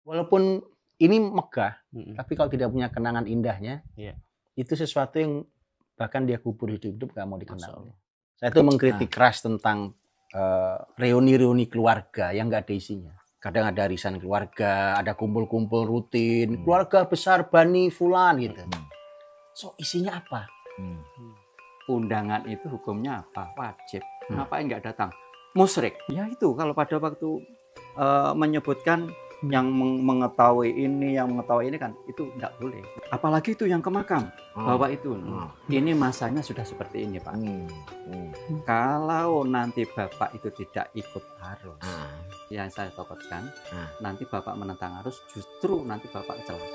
Walaupun ini megah, Mhm. tapi kalau tidak punya kenangan indahnya, Iya. itu sesuatu yang bahkan dia kubur hidup-hidup nggak mau Masya dikenal. Allah. Saya tuh mengkritik keras tentang reuni-reuni keluarga yang nggak ada isinya. Kadang ada arisan keluarga, ada kumpul-kumpul rutin, keluarga besar Bani Fulan gitu. So isinya apa? Undangan itu hukumnya apa? Wajib. Ngapain nggak datang? Musyrik. Ya itu kalau pada waktu menyebutkan yang mengetahui ini, yang mengetahui ini kan itu nggak boleh. Apalagi itu yang ke makam, bawa itu. Ini masanya sudah seperti ini Pak. Kalau nanti Bapak itu tidak ikut arus, yang saya takutkan, nanti Bapak menentang arus, justru nanti Bapak celaka.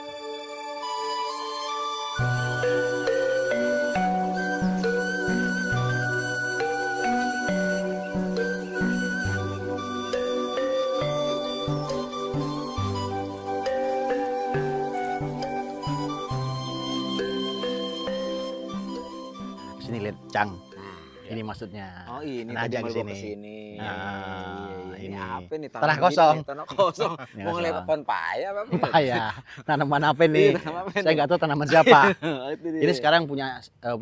Sini lihat Cang. Ini maksudnya. Oh ini Nah, tadi aja mau kesini. ke sini. Ini. Ini apa nih? Tanah gini kosong. nih, tanah kosong. Ini Mau ngeliat kosong. pohon paya apa? Ya, tanaman apa nih? Iya, tanaman apa Saya nih? nggak tahu tanaman siapa. Itu dia. Ini sekarang punya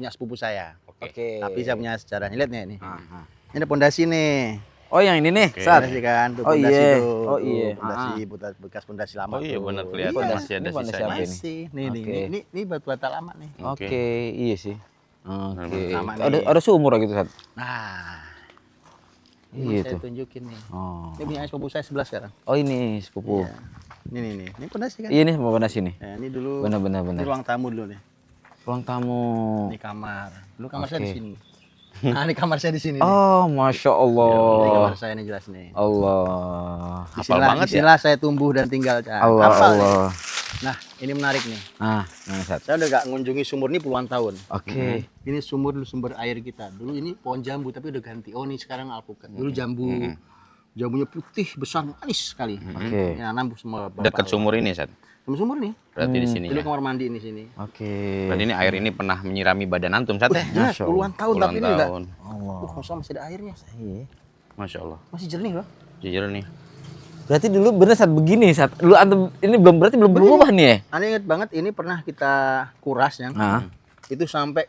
sepupu saya. Oke. Tapi saya punya sejarahnya. Lihat nih ini. Aha. Ini ada pondasi nih. Oh yang ini nih, Oke. Sat. Pondasi kan, tuh Oh, pondasi iya. tuh. Oh, Tuh, iya. pondasi bekas pondasi lama. Oh iya tuh. benar kelihatan Iya, masih ada Ini pondasi sisanya. apa ini? masih. Nih, Oke. ini batu bata lama nih. Oke. Oke, iya sih. Oke. Sama nih. Ada sumur gitu, Sat. Nah, Iya ini saya tuh. tunjukin nih. Oh. Ini punya sepupu saya sebelah sekarang. Oh ini sepupu. Iya. Ini pondasi kan. Iya nih mau pondasi nih. Nah, ini dulu. Benar. Ini ruang tamu dulu nih. Ruang tamu. Ini kamar. Dulu kamar saya di Oke. sini. Nah, ini kamar saya di sini. nih. Oh, masya Ini Allah. kamar saya nih jelas nih. Allah. Hafal banget ya? Disinilah saya tumbuh dan tinggal. Cak. Allah. Hafal nih. Allah. Nah, ini menarik nih. Nah, Sat. Saya udah gak ngunjungi sumur ini puluhan tahun. Oke. Ini sumur air kita. Dulu ini pohon jambu tapi udah ganti. Oh, ini sekarang alpukat. Dulu jambu. Jambunya putih, besar, manis sekali. Oke. Ya, nanam semua Dekat sumur ini, Sat. Sumur nih. Berarti di sini Dulu ya. kamar mandi ini sini. Oke. Berarti ini air ini pernah menyirami badan antum, Sat ya? Jelas Masya puluhan tahun Puluhan tapi ini enggak. tahun. Allah. Masa masih ada airnya. Iya. Masya Allah. Masih jernih loh. Jujur nih. Berarti dulu bener saat begini, saat lu antum ini berarti belum berubah nih ya? Aneh inget banget ini pernah kita kuras ya. Nah. Itu sampai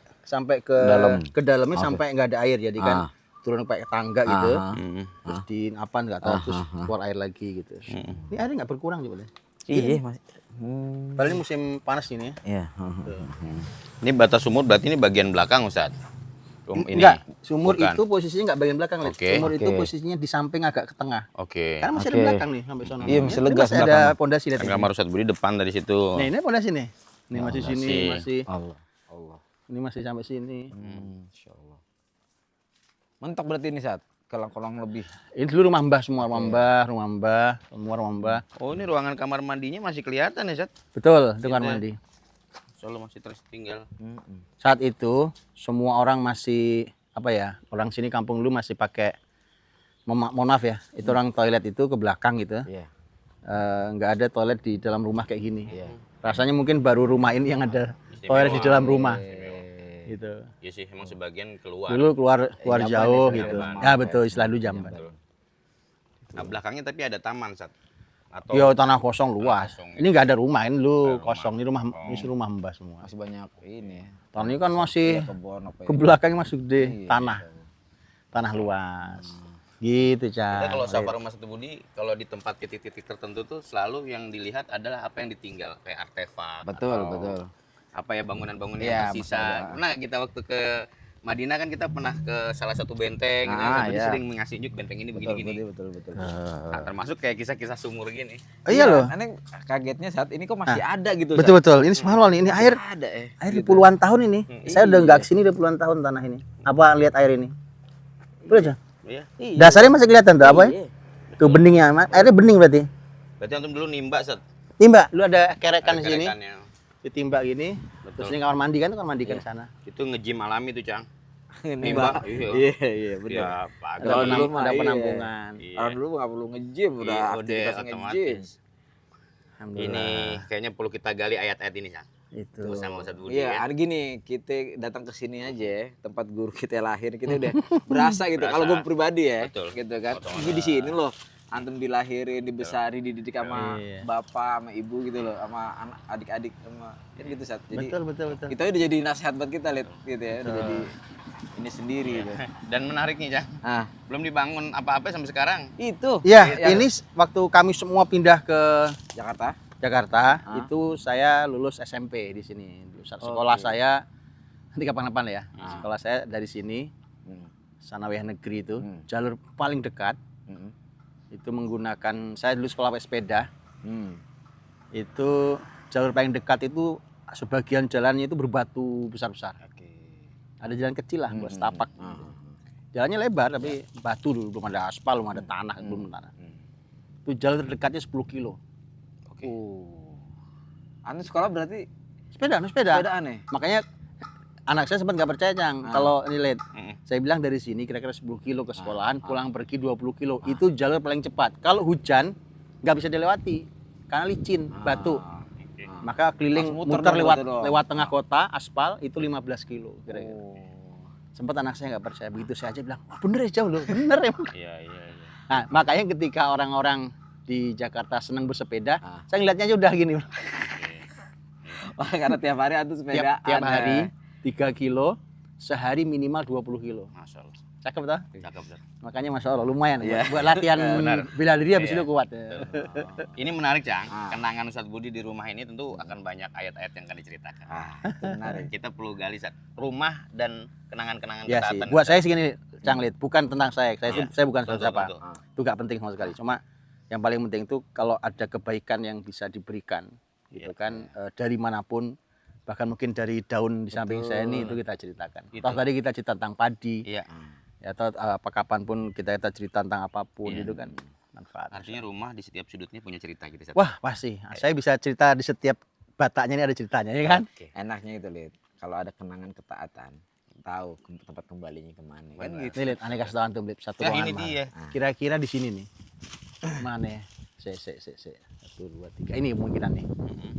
ke Dalam. ke dalamnya Oke. sampai nggak ada air jadi kan turun pakai tangga gitu. Ah. Terus di apa nggak tahu terus keluar air lagi gitu. Ini airnya nggak berkurang coba deh. Iya, Mas. Padahal ini musim panas ini ya. Iya. Ini batas sumur berarti ini bagian belakang, Ustaz. Ini. Enggak, sumur Bukan. itu posisinya nggak bagian belakang, Lid. Oke. Sumur itu Oke. posisinya di samping agak ke tengah. Oke. Karena masih ada Oke. belakang nih sampai sana. Iya, masih Ini lega masih ada belakang. pondasi lihat Kan ini. kamar Ustaz Budi depan dari situ. Nih, ini pondasi nih. Nih masih sini, Pondasi. masih Allah. Allah. ini masih sampai sini. Insyaallah. Mentok berarti ini saat kolam-kolam lebih. Ini dulu rumah Mbah semua, rumah Mbah, semua rumah Mbah. Oh, ini ruangan kamar mandinya masih kelihatan ya, Ustaz? Betul, itu kamar Gitu ya. mandi. Soalnya masih tertinggal. Saat itu semua orang masih apa ya? Orang sini kampung dulu masih pakai mohon maaf ya, itu orang toilet itu ke belakang gitu. Iya. Nggak ada toilet di dalam rumah kayak gini. Iya. Rasanya mungkin baru rumah ini yang ada toilet di dalam rumah. Gitu. Iya sih, emang sebagian keluar. Dulu keluar jamban jauh ya, gitu. jamban. Ya betul, istilah dulu jamban. Betul. Nah, belakangnya tapi ada taman, Ustaz. Atau Yo tanah kosong luas. kosong, Ini nggak ada rumah, ini dulu Nggak ada kosong. Ini rumah Oh. ini rumah Mbah semua. Masih banyak ini ya. Tahun ini kan masih Kebun apa ya? ke belakangnya masih gede Iya, tanah. Tanah luas. Gitu, kita kalau Cak. safar rumah Ustaz Budi, kalau di tempat titik-titik tertentu tuh selalu yang dilihat adalah apa yang ditinggal, kayak artefak. Betul, atau betul. Apa ya bangunan-bangunan Iya, yang tersisa. Nah, kita waktu ke Madinah kan kita pernah ke salah satu benteng, gitu. Ah, Ustaz Budi iya. sering ngasih unjuk benteng ini begini-gini. Betul. Nah, termasuk kayak kisah-kisah sumur gini. Oh, iya loh. Aneh kagetnya saat ini kok masih ada gitu. Betul betul. Ini subhanallah nih, ini air Ada air puluhan tahun ini. Saya udah Iya. nggak kesini udah puluhan tahun tanah ini. Apa lihat air ini? Udah aja. Iya. Dasarnya masih kelihatan tuh apa ya? Iya. Tuh beningnya, airnya bening berarti. Berarti antum dulu nimba, Ustaz. Timba, lu ada kerekan di sini, Kerekannya. ditimba gini. Terus Betul. ini kamar mandi kan, kamar mandi kan di sana. Itu nge-gym alami tuh, Cang. Nimba. Iya. iya benar. Ya, Pak. Ada, Kalau dulu mah ada iya. penampungan. Iya. Orang dulu nggak perlu nge-gym, udah Iya, aktivitas nge-gym. otomatis. Alhamdulillah. Ini kayaknya perlu kita gali ayat-ayat ini, Cang. Itu. Tuh sama Ustaz Budi Iya, ya. ada gini, kita datang ke sini aja ya, tempat guru kita lahir, kita udah berasa gitu. Berasa. Kalau gue pribadi ya, Betul. gitu kan. Otomatis. Ini di sini loh, antum dilahirin, dibesari, dididik sama Iya. bapak, sama ibu gitu loh, sama anak adik-adik sama kan gitu Sat. Jadi Betul. itu udah jadi nasihat buat kita lihat gitu ya, udah jadi ini sendiri gitu. Dan menariknya, Cang, Ah, belum dibangun apa-apa sampai sekarang. itu Ya, yang ini waktu kami semua pindah ke Jakarta. Jakarta, Ah. itu saya lulus SMP di sini. Sekolah Oke. saya nanti kapan-kapan ya. Ah. Sekolah saya dari sini, Hmm. Sanawiyah Negeri itu, Hmm. jalur paling dekat Hmm. itu menggunakan, saya dulu sekolah pakai sepeda, Hmm. itu jalur paling dekat itu sebagian jalannya itu berbatu besar-besar. Oke. Ada jalan kecil lah buat setapak. Ah. Jalannya lebar tapi batu dulu, belum ada aspal, belum ada tanah, belum tanah. Hmm. Itu jalur terdekatnya 10 kilo. Oke. Anu sekolah berarti Sepeda, sepeda. sepedaan ya? Makanya anak saya sempat nggak percaya, Cang, Ah. kalau ini lihat. Mm-mm. Saya bilang dari sini kira-kira 10 kilo ke sekolahan, Ah. pulang pergi 20 kilo. Itu jalur paling cepat. Kalau hujan nggak bisa dilewati karena licin, batu. Oke. Maka keliling Langsung muter muter dong lewat berarti dong. lewat tengah kota, aspal itu 15 kilo kira-kira. Oh. Sempat anak saya nggak percaya, begitu saya aja bilang, wah bener ya jauh loh, bener emang. Iya. Nah, makanya ketika orang-orang di Jakarta senang bersepeda, Ah. saya ngeliatnya aja udah gini. Wah, karena tiap hari antum sepeda Tiap hari 3 kilo, sehari minimal 20 kilo. Masya Allah. Cakep toh? Cakep, Cang. Makanya Masya Allah lumayan Iya. buat latihan Benar. bela diri habis Iya. itu kuat. Ini menarik, Cang. Ah. Kenangan Ustadz Budi di rumah ini tentu akan banyak ayat-ayat yang akan diceritakan. Ah, itu menarik. Kita perlu gali, Sat. Rumah dan kenangan-kenangan Ya sih. ketaatan. Buat saya segini, Canglit, bukan tentang saya. Iya. Saya bukan Betul, siapa. betul. Itu gak penting sama sekali. Cuma yang paling penting itu kalau ada kebaikan yang bisa diberikan, gitu Iya. kan, dari manapun, bahkan mungkin dari daun di samping saya ini itu kita ceritakan. Itu. Toh tadi kita cerita tentang padi, Iya. ya atau apa kapanpun kita cerita tentang apapun Iya. itu kan manfaat. Artinya rumah di setiap sudutnya punya cerita gitu, Sat. Wah pasti, saya bisa cerita di setiap bataknya ini ada ceritanya ya kan. Oke. Enaknya itu lihat kalau ada kenangan ketaatan, tahu tempat kembalinya kemana kan Benar. gitu. Nih lihat aneh kasih tahu antum lihat satu Ya, ruangan ini mahal. dia. Kira-kira di sini nih. Mana ya? Se. 1, 2, 3. Ini kemungkinan nih. Mm-mm.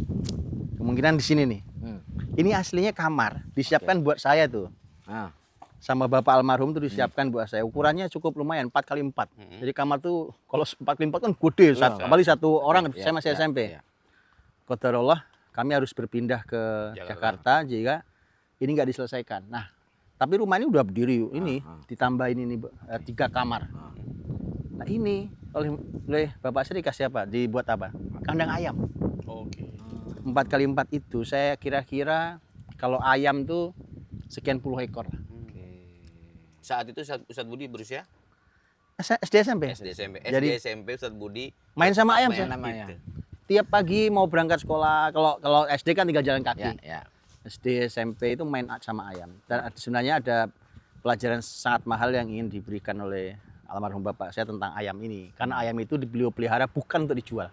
Kemungkinan di sini nih. Hmm. Ini aslinya kamar, disiapkan buat saya tuh. Ah, Sama bapak almarhum tuh disiapkan buat saya. Ukurannya cukup lumayan, 4x4. Mm-mm. Jadi kamar tuh kalau 4x4 kan gede, Iya. apalagi satu orang, iya, saya masih iya, SMP. iya. Qadarullah kami harus berpindah ke Jakarta jika ini nggak diselesaikan. Nah, tapi rumah ini udah berdiri, ini ditambahin ini 3 kamar. Nah ini oleh bapak saya dikasih apa? Dibuat apa? Kandang ayam. Oke. 4x4 itu saya kira-kira kalau ayam tuh sekian puluh ekor lah. Saat itu Ustadz Budi berusia SD SMP. SD SMP. Jadi- SD SMP Ustadz Budi Main sama ayam main saya. sama ayam. gitu. Tiap pagi mau berangkat sekolah, kalau SD kan tinggal jalan kaki. Ya, ya. SD SMP itu main sama ayam. Dan sebenarnya ada pelajaran sangat mahal yang ingin diberikan oleh almarhum bapak saya tentang ayam ini. Karena ayam itu beliau pelihara bukan untuk dijual.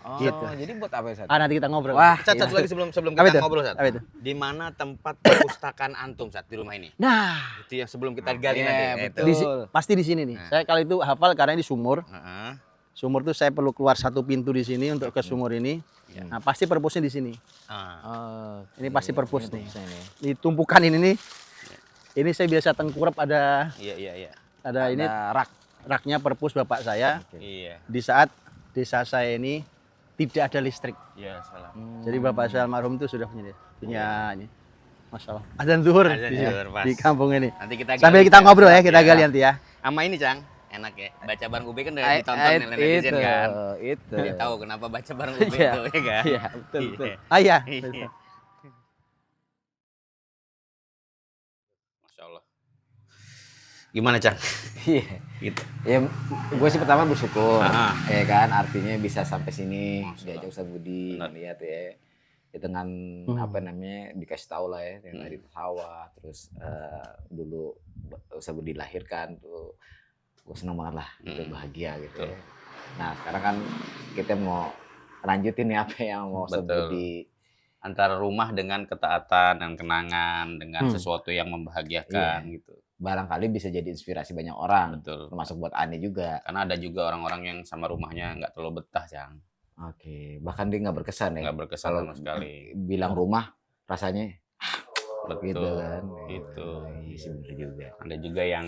Oh, Gitu. jadi buat apa ya, Sat? Ah nanti kita ngobrol. Wah, Satu lagi sebelum Apa kita itu? ngobrol, Sat. Apa itu? Di mana tempat perpustakaan antum saat di rumah ini? Nah, Itu yang sebelum kita gali Iya, nanti. betul. Itu. pasti di sini nih. Saya kalau itu hafal karena ini sumur. Heeh. Sumur tuh saya perlu keluar satu pintu di sini untuk ke sumur ini. Nah, pasti perpusnya di sini. Ah. Oh, Ini pasti perpus nih. perpusnya nih. Di tumpukan ini nih. Ini saya biasa tengkurap ada Iya. ini Ada rak. raknya perpus bapak saya. Iya. Di saat desa saya ini tidak ada listrik. Iya, salah. Jadi bapak saya almarhum itu sudah punya ini. Masya Allah. Azan zuhur Azan di, zuhur, pas. di kampung ini. Nanti kita Sambil gali, kita Cang. ngobrol ya, kita Iya. gali nanti ya. Sama ini, Cang. Enak ya. Baca bareng ube kan udah ditonton oleh netizen itu, kan. itu. Dia tahu kenapa baca bareng ube Iya. itu ya kan. Iya, betul, betul. Iya. Ah iya. Iya. Masya Allah. Gimana, Cang? Iya. Gitu. Ya, gue sih pertama bersyukur, Ah. ya kan, artinya bisa sampai sini Masya diajak Ustadz Budi Benar. lihat ya, dengan apa namanya dikasih tahu lah ya, yang dari sawah, terus dulu Ustadz Budi lahirkan tuh, gue seneng banget lah, gitu, bahagia gitu. Ya. Nah sekarang kan kita mau lanjutin nih apa yang mau Ustadz Betul. Budi. Antara rumah dengan ketaatan dan kenangan dengan sesuatu yang membahagiakan Iya. gitu. Barangkali bisa jadi inspirasi banyak orang, Betul. termasuk buat Ani juga. Karena ada juga orang-orang yang sama rumahnya nggak terlalu betah, Cang. Oke, bahkan dia nggak berkesan ya. Nggak berkesan Kalau sama sekali. bilang rumah rasanya Betul. gitu kan. Itu. Iya sih bener juga. Ada juga yang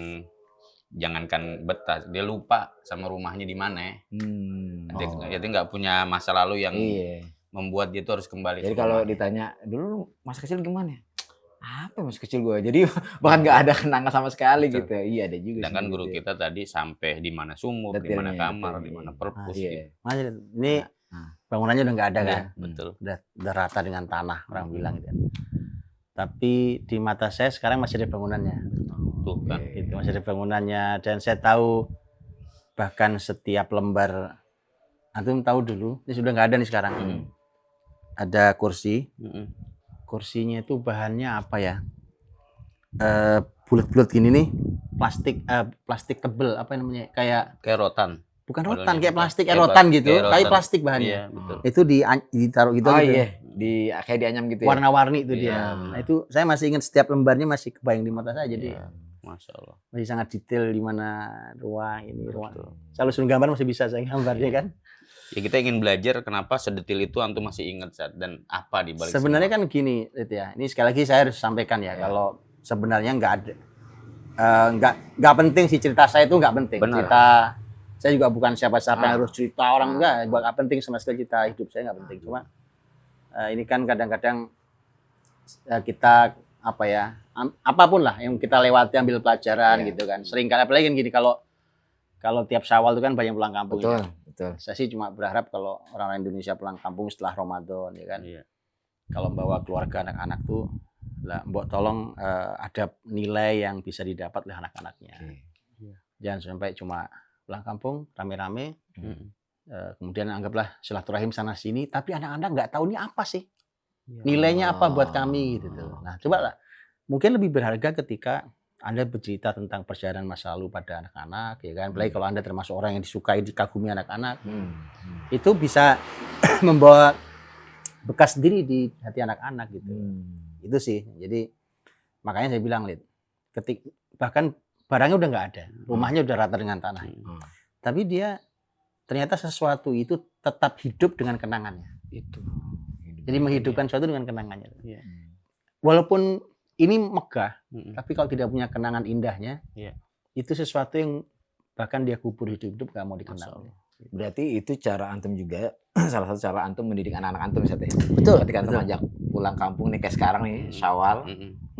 jangankan betah, dia lupa sama rumahnya di mana. Dia nggak punya masa lalu yang Iya. membuat dia tuh harus kembali. Jadi ke kalau rumahnya. ditanya dulu masa kecil gimana? Apa masa kecil gue? Jadi bahkan nggak ada kenangan sama sekali Betul. gitu. Iya ada juga. Sedangkan sih guru gitu ya. kita tadi sampai di mana sumur, di mana Detailnya, kamar, detailnya, di mana iya. perpus. Iya. Gitu. Makanya ini Nah. bangunannya udah nggak ada Iya, kan, betul. udah rata dengan tanah orang bilang gitu. Tapi di mata saya sekarang masih ada bangunannya, Tuh kan. gitu, masih ada bangunannya dan saya tahu bahkan setiap lembar, antum tahu dulu, ini sudah nggak ada nih sekarang. Ada kursi, kursinya itu bahannya apa ya? Bulat-bulat gini nih, plastik tebel apa namanya? Kayak Rotan. bukan Modelnya rotan, kayak apa? plastik Kayak rotan gitu, kayak kayak rotan. plastik bahannya. Iya, betul. Itu ditaruh gitu, Oh gitu. iya, kayak dianyam gitu ya. Warna-warni itu Iya, dia. benar. Nah, itu saya masih ingat setiap lembarnya masih kebayang di mata saya, jadi Iya, Masya Allah. masih sangat detail di mana ruang ini ruang. Betul. Kalau suruh gambar masih bisa saya gambarnya kan. Ya kita ingin belajar kenapa sedetil itu antum masih ingat Sat, dan apa di balik Sebenarnya semua. kan gini, Rit, ya. Ini sekali lagi saya harus sampaikan ya, kalau sebenarnya nggak ada, nggak penting sih cerita saya itu nggak penting. Benar. Cerita saya juga bukan siapa-siapa yang harus cerita orang nggak penting sama sekali cerita hidup saya nggak penting. Cuma ini kan kadang-kadang kita apa ya, apapun lah yang kita lewati ambil pelajaran gitu kan. Sering kali apalagi kan gini kalau tiap Syawal itu kan banyak pulang kampung. Betul, Ya. betul. Saya sih cuma berharap kalau orang Indonesia pulang kampung setelah Ramadan ya kan. Iya. Kalau bawa keluarga anak-anak tuh lah mbok tolong ada nilai yang bisa didapat oleh anak-anaknya. Jangan sampai cuma pulang kampung rame-rame kemudian anggaplah silaturahim sana sini tapi anak-anak nggak tahu ini apa sih. Nilainya apa buat kami gitu. Nah, coba lah. Mungkin lebih berharga ketika Anda bercerita tentang perjalanan masa lalu pada anak-anak, ya kan? Apalagi kalau Anda termasuk orang yang disukai, dikagumi anak-anak, itu bisa membawa bekas sendiri di hati anak-anak gitu. Itu sih. Jadi makanya saya bilang, Lid, bahkan barangnya udah nggak ada, rumahnya udah rata dengan tanah, tapi dia ternyata sesuatu itu tetap hidup dengan kenangannya. Itu. Jadi menghidupkan sesuatu dengan kenangannya. Walaupun ini megah, tapi kalau tidak punya kenangan indahnya, itu sesuatu yang bahkan dia kubur hidup-hidup gak mau dikenal. Berarti itu cara antum juga, salah satu cara antum mendidik anak-anak antum misalnya. Betul. Ketika antum ajak pulang kampung nih kayak sekarang nih Syawal,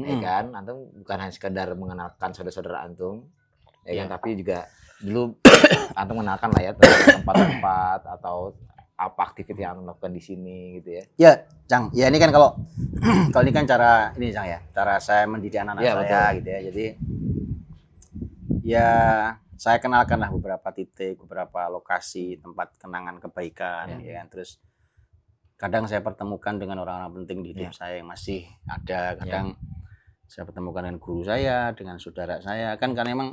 ya kan, antum bukan hanya sekedar mengenalkan saudara-saudara antum, ya kan, tapi juga dulu antum mengenalkan lah ya tempat-tempat atau apa aktivitas yang antum lakukan di sini gitu ya. Ya, Cang. Ya ini kan kalau ini kan cara ini Cang ya, cara saya mendidik anak-anak saya betul. gitu ya. Jadi ya saya kenalkanlah beberapa titik, beberapa lokasi, tempat kenangan kebaikan, ya kan. Terus kadang saya pertemukan dengan orang-orang penting di hidup saya yang masih ada. Kadang saya pertemukan dengan guru saya, dengan saudara saya. Kan karena emang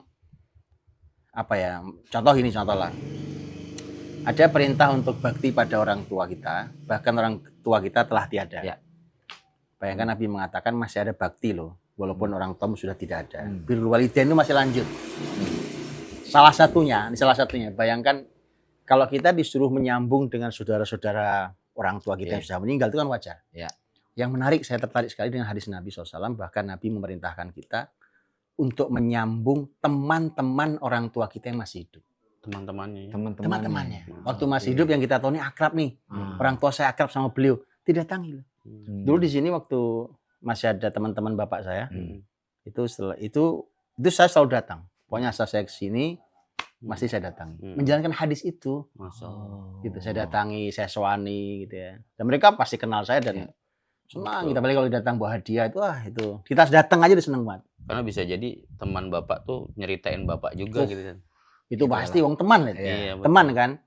apa ya? Contoh lah. Ada perintah untuk bakti pada orang tua kita, bahkan orang tua kita telah tiada. Ya. Bayangkan Nabi mengatakan masih ada bakti loh, walaupun orang tuamu sudah tidak ada. Birrul walidain itu masih lanjut. Salah satunya, bayangkan kalau kita disuruh menyambung dengan saudara-saudara orang tua kita yang sudah meninggal, itu kan wajar. Yang menarik, saya tertarik sekali dengan hadis Nabi SAW, bahkan Nabi memerintahkan kita untuk menyambung teman-teman orang tua kita yang masih hidup. Teman-temannya. Waktu masih hidup yang kita tahu ini akrab nih. Orang tua saya akrab sama beliau, didatangi loh. Dulu di sini waktu masih ada teman-teman bapak saya, itu saya selalu datang. Pokoknya asal saya kesini masih saya datangi. Menjalankan hadis itu. Gitu saya datangi, saya soani gitu ya. Dan mereka pasti kenal saya dan senang. Kita balik kalau datang bawa hadiah itu kita datang aja udah seneng banget. Karena bisa jadi teman bapak tuh nyeritain bapak juga gitu kan. Itu pasti wong teman lah. Iya, teman kan.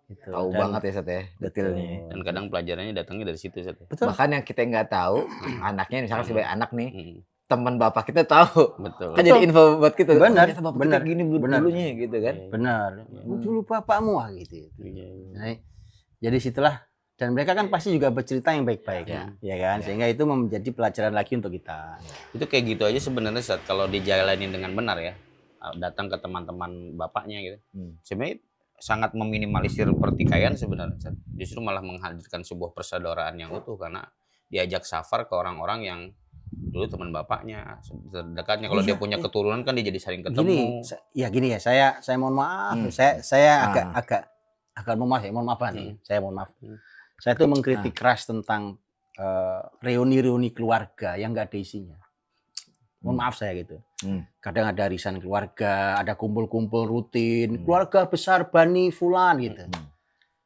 Gitu. Tahu banget ya Sat ya, detailnya. Dan kadang pelajarannya datangnya dari situ Sat. Betul. Bahkan yang kita nggak tahu, anaknya misalnya sebagai anak nih, teman bapak kita tahu. Betul. Kan jadi info buat kita. Benar, Ternyata bapak benar, kita gini benar. dulunya gitu kan. Benar. Dulu bapakmu gitu. Nah, jadi situlah, dan mereka kan pasti juga bercerita yang baik-baik, ya kan? Sehingga itu menjadi pelajaran lagi untuk kita. Itu kayak gitu aja sebenarnya Sat, kalau dijalanin dengan benar ya, datang ke teman-teman bapaknya gitu. Sebenarnya sangat meminimalisir pertikaian sebenarnya Sat. Justru malah menghadirkan sebuah persaudaraan yang utuh karena diajak safar ke orang-orang yang dulu teman bapaknya terdekatnya. Kalau dia Iya, punya iya. keturunan kan dia jadi sering Gini, ketemu. gini ya, saya mohon maaf, saya agak mohon maaf ya, mohon maaf nih, saya mohon maaf. Saya tuh mengkritik keras tentang reuni-reuni keluarga yang nggak ada isinya. Mohon maaf saya gitu. Kadang ada arisan keluarga, ada kumpul-kumpul rutin, keluarga besar Bani Fulan gitu.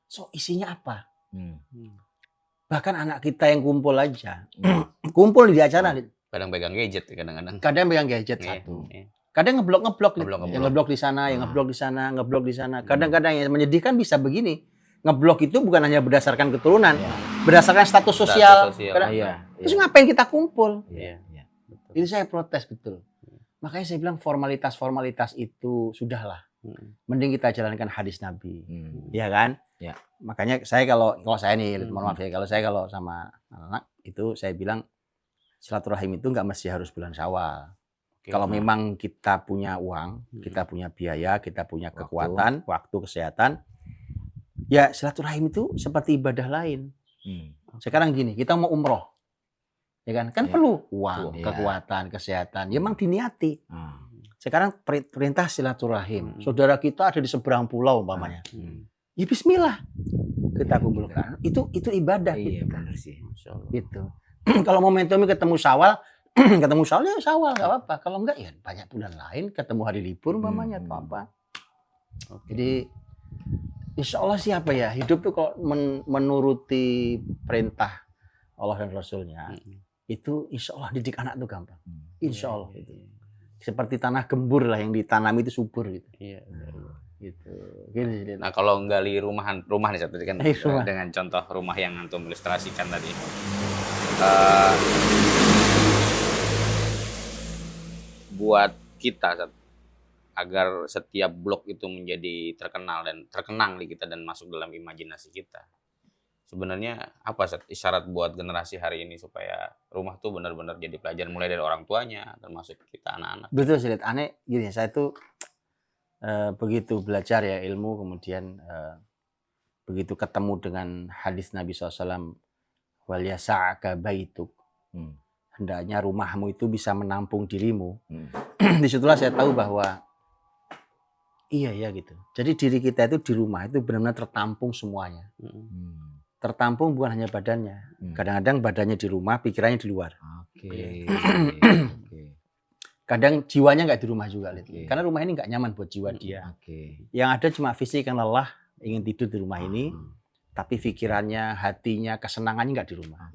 So isinya apa? Bahkan anak kita yang kumpul aja, kumpul di acara, Kadang pegang gadget kadang-kadang. kadang pegang gadget Iya, satu. iya. Kadang ngeblok, Ngeblok. yang ngeblok di sana, yang ngeblok di sana, ngeblok di sana. Kadang-kadang yang menyedihkan bisa begini. Ngeblok itu bukan hanya berdasarkan keturunan, berdasarkan status sosial. Kadang- Terus ngapain kita kumpul? Iya. Itu saya protes betul. Makanya saya bilang formalitas itu sudahlah. Mending kita jalankan hadis Nabi. Ya kan? Ya. Makanya saya kalau saya nih, mohon maaf ya, kalau sama anak itu saya bilang silaturahim itu nggak mesti harus bulan Syawal. Kalau memang kita punya uang, kita punya biaya, kita punya kekuatan, waktu, kesehatan, ya silaturahim itu seperti ibadah lain. Sekarang gini, kita mau umroh, ya kan? Kan perlu uang, kekuatan, kesehatan. Ya memang diniati. Sekarang perintah silaturahim. Saudara kita ada di seberang pulau umpamanya. Ya Bismillah kita kumpulkan. Itu ibadah. Iya benar sih. Gitu. Kalau momentumnya ketemu Syawal, ketemu Syawal ya Syawal nggak apa-apa. Kalau enggak ya banyak bulan lain ketemu hari libur umpamanya atau apa. Jadi insya Allah sih apa ya, hidup tuh kalau menuruti perintah Allah dan Rasulnya itu insya Allah didik anak tuh gampang. Insya Allah itu. Seperti tanah gembur lah yang ditanam itu subur gitu. Iya. Gitu. Gini. Nah kalau gali rumah nih tadi kan Rumah. dengan contoh rumah yang antum ilustrasikan tadi. Buat kita agar setiap blok itu menjadi terkenal dan terkenang di kita dan masuk dalam imajinasi kita. Sebenarnya apa isyarat buat generasi hari ini supaya rumah tuh benar-benar jadi pelajaran mulai dari orang tuanya termasuk kita anak-anak. Betul sih, aneh gini, saya tuh begitu belajar ya ilmu, kemudian begitu ketemu dengan hadis Nabi SAW, wal yasa'aka baituk, hendaknya rumahmu itu bisa menampung dirimu. Disitulah saya tahu bahwa iya ya gitu. Jadi diri kita itu di rumah itu benar-benar tertampung semuanya. Tertampung bukan hanya badannya. Kadang-kadang badannya di rumah, pikirannya di luar. Kadang jiwanya nggak di rumah juga, karena rumah ini nggak nyaman buat jiwa dia. Yang ada cuma fisik yang lelah, ingin tidur di rumah ini, tapi pikirannya, hatinya, kesenangannya nggak di rumah.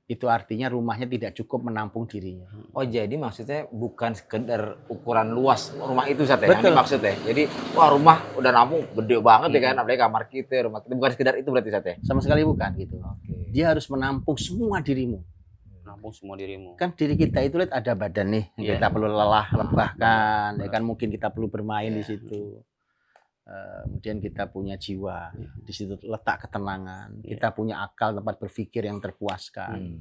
Itu artinya rumahnya tidak cukup menampung dirinya. Oh jadi maksudnya bukan sekedar ukuran luas rumah itu Sat ya? Betul. Yang maksudnya. Jadi wah rumah udah nampung gede banget ya kan, apalagi kamar kita, rumah kita, bukan sekedar itu berarti Sat ya? Sama sekali bukan gitu. Dia harus menampung semua dirimu. Menampung semua dirimu. Kan diri kita itu lihat ada badan nih, yang kita perlu lelah, lebahkan, ya kan mungkin kita perlu bermain di situ. Kemudian kita punya jiwa, di situ letak ketenangan. Kita punya akal, tempat berpikir yang terpuaskan,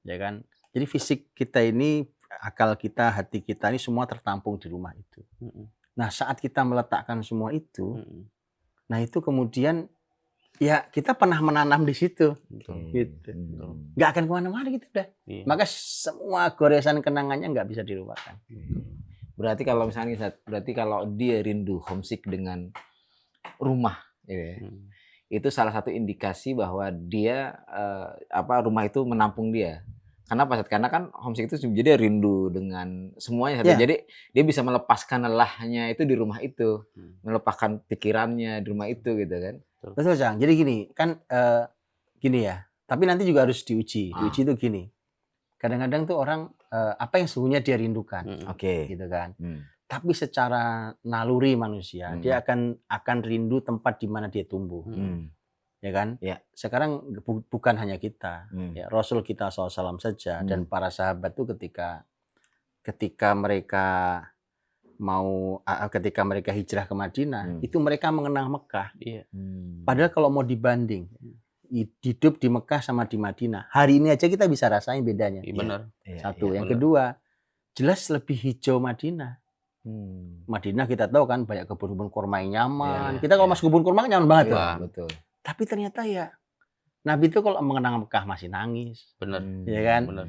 ya kan. Jadi fisik kita ini, akal kita, hati kita ini semua tertampung di rumah itu. Nah saat kita meletakkan semua itu, nah itu kemudian ya kita pernah menanam di situ, gitu. Nggak akan kemana-mana gitu dah. Maka semua goresan kenangannya nggak bisa dilupakan. Berarti kalau misalnya berarti kalau dia rindu homesick dengan rumah, ya, itu salah satu indikasi bahwa dia rumah itu menampung dia. Karena karena kan homesick itu jadi rindu dengan semuanya. Jadi dia bisa melepaskan lelahnya itu di rumah itu, melepaskan pikirannya di rumah itu gitu kan. Betul, Cang. Jadi gini, kan gini ya. Tapi nanti juga harus diuji. Diuji itu gini. Kadang-kadang tuh orang apa yang sesungguhnya dia rindukan, gitu kan. Tapi secara naluri manusia, dia akan rindu tempat di mana dia tumbuh, ya kan. Sekarang bukan hanya kita, ya, Rasul kita SAW saja dan para sahabat tuh ketika mereka hijrah ke Madinah, itu mereka mengenang Mekah. Padahal kalau mau dibanding hidup di Mekah sama di Madinah, hari ini aja kita bisa rasain bedanya. Benar. Satu, yang kedua, jelas lebih hijau Madinah. Madinah kita tahu kan banyak kebun-kebun kurma yang nyaman. Kita kalau masuk kebun kurma nyaman banget tuh. Betul. Tapi ternyata ya Nabi itu kalau mengenang Mekah masih nangis. Benar. Ya kan? Benar.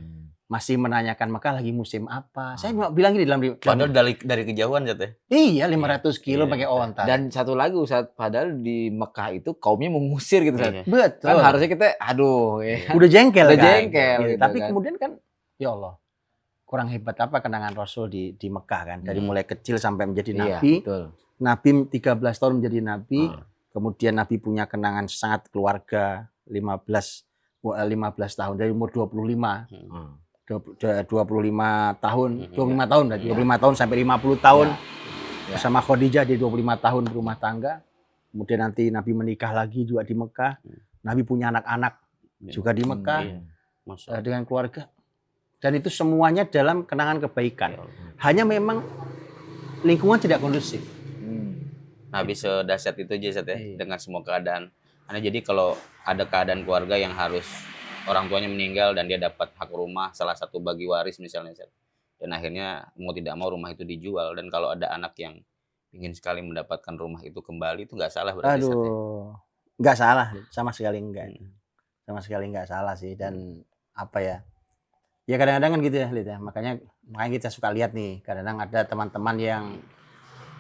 masih menanyakan Mekah lagi musim apa. Saya mau bilang gini dalam Padahal dari kejauhan Zat ya. iya 500 kilo Iya, pakai onta. Dan satu lagi Ustaz, padahal di Mekah itu kaumnya mengusir gitu Ustaz. Iya. betul. Kan harusnya kita aduh ya. Udah jengkel Udah kan. jengkel Gitu. gitu Tapi kan. kemudian kan ya Allah. Kurang hebat apa kenangan Rasul di Mekah kan. Dari mulai kecil sampai menjadi Iya, nabi. betul. Nabi 13 tahun menjadi nabi. Ah. Kemudian Nabi punya kenangan sangat keluarga 15 tahun dari umur 25. Ah. 25 tahun, Mhm. 25 tahun berarti, Iya. 25 tahun sampai 50 tahun Ya. bersama Khadijah di 25 tahun berumah tangga. Kemudian nanti Nabi menikah lagi juga di Mekah. Nabi punya anak-anak Iya. juga di Mekah Iya. Masya dengan keluarga. Dan itu semuanya dalam kenangan kebaikan. Allah. Hanya memang lingkungan tidak kondusif. Nabi sedahsyat itu aja Zat ya, Iya. dengan semua keadaan. Karena jadi kalau ada keadaan keluarga yang harus orang tuanya meninggal dan dia dapat hak rumah salah satu bagi waris misalnya Zat. Dan akhirnya mau tidak mau rumah itu dijual, dan kalau ada anak yang ingin sekali mendapatkan rumah itu kembali, itu nggak salah berarti Zat ya. Aduh, nggak salah, sama sekali enggak. Hmm. Sama sekali nggak salah sih. Dan apa ya? Ya kadang-kadang kan gitu ya, Lid, ya. Makanya kita suka lihat nih, kadang-kadang ada teman-teman yang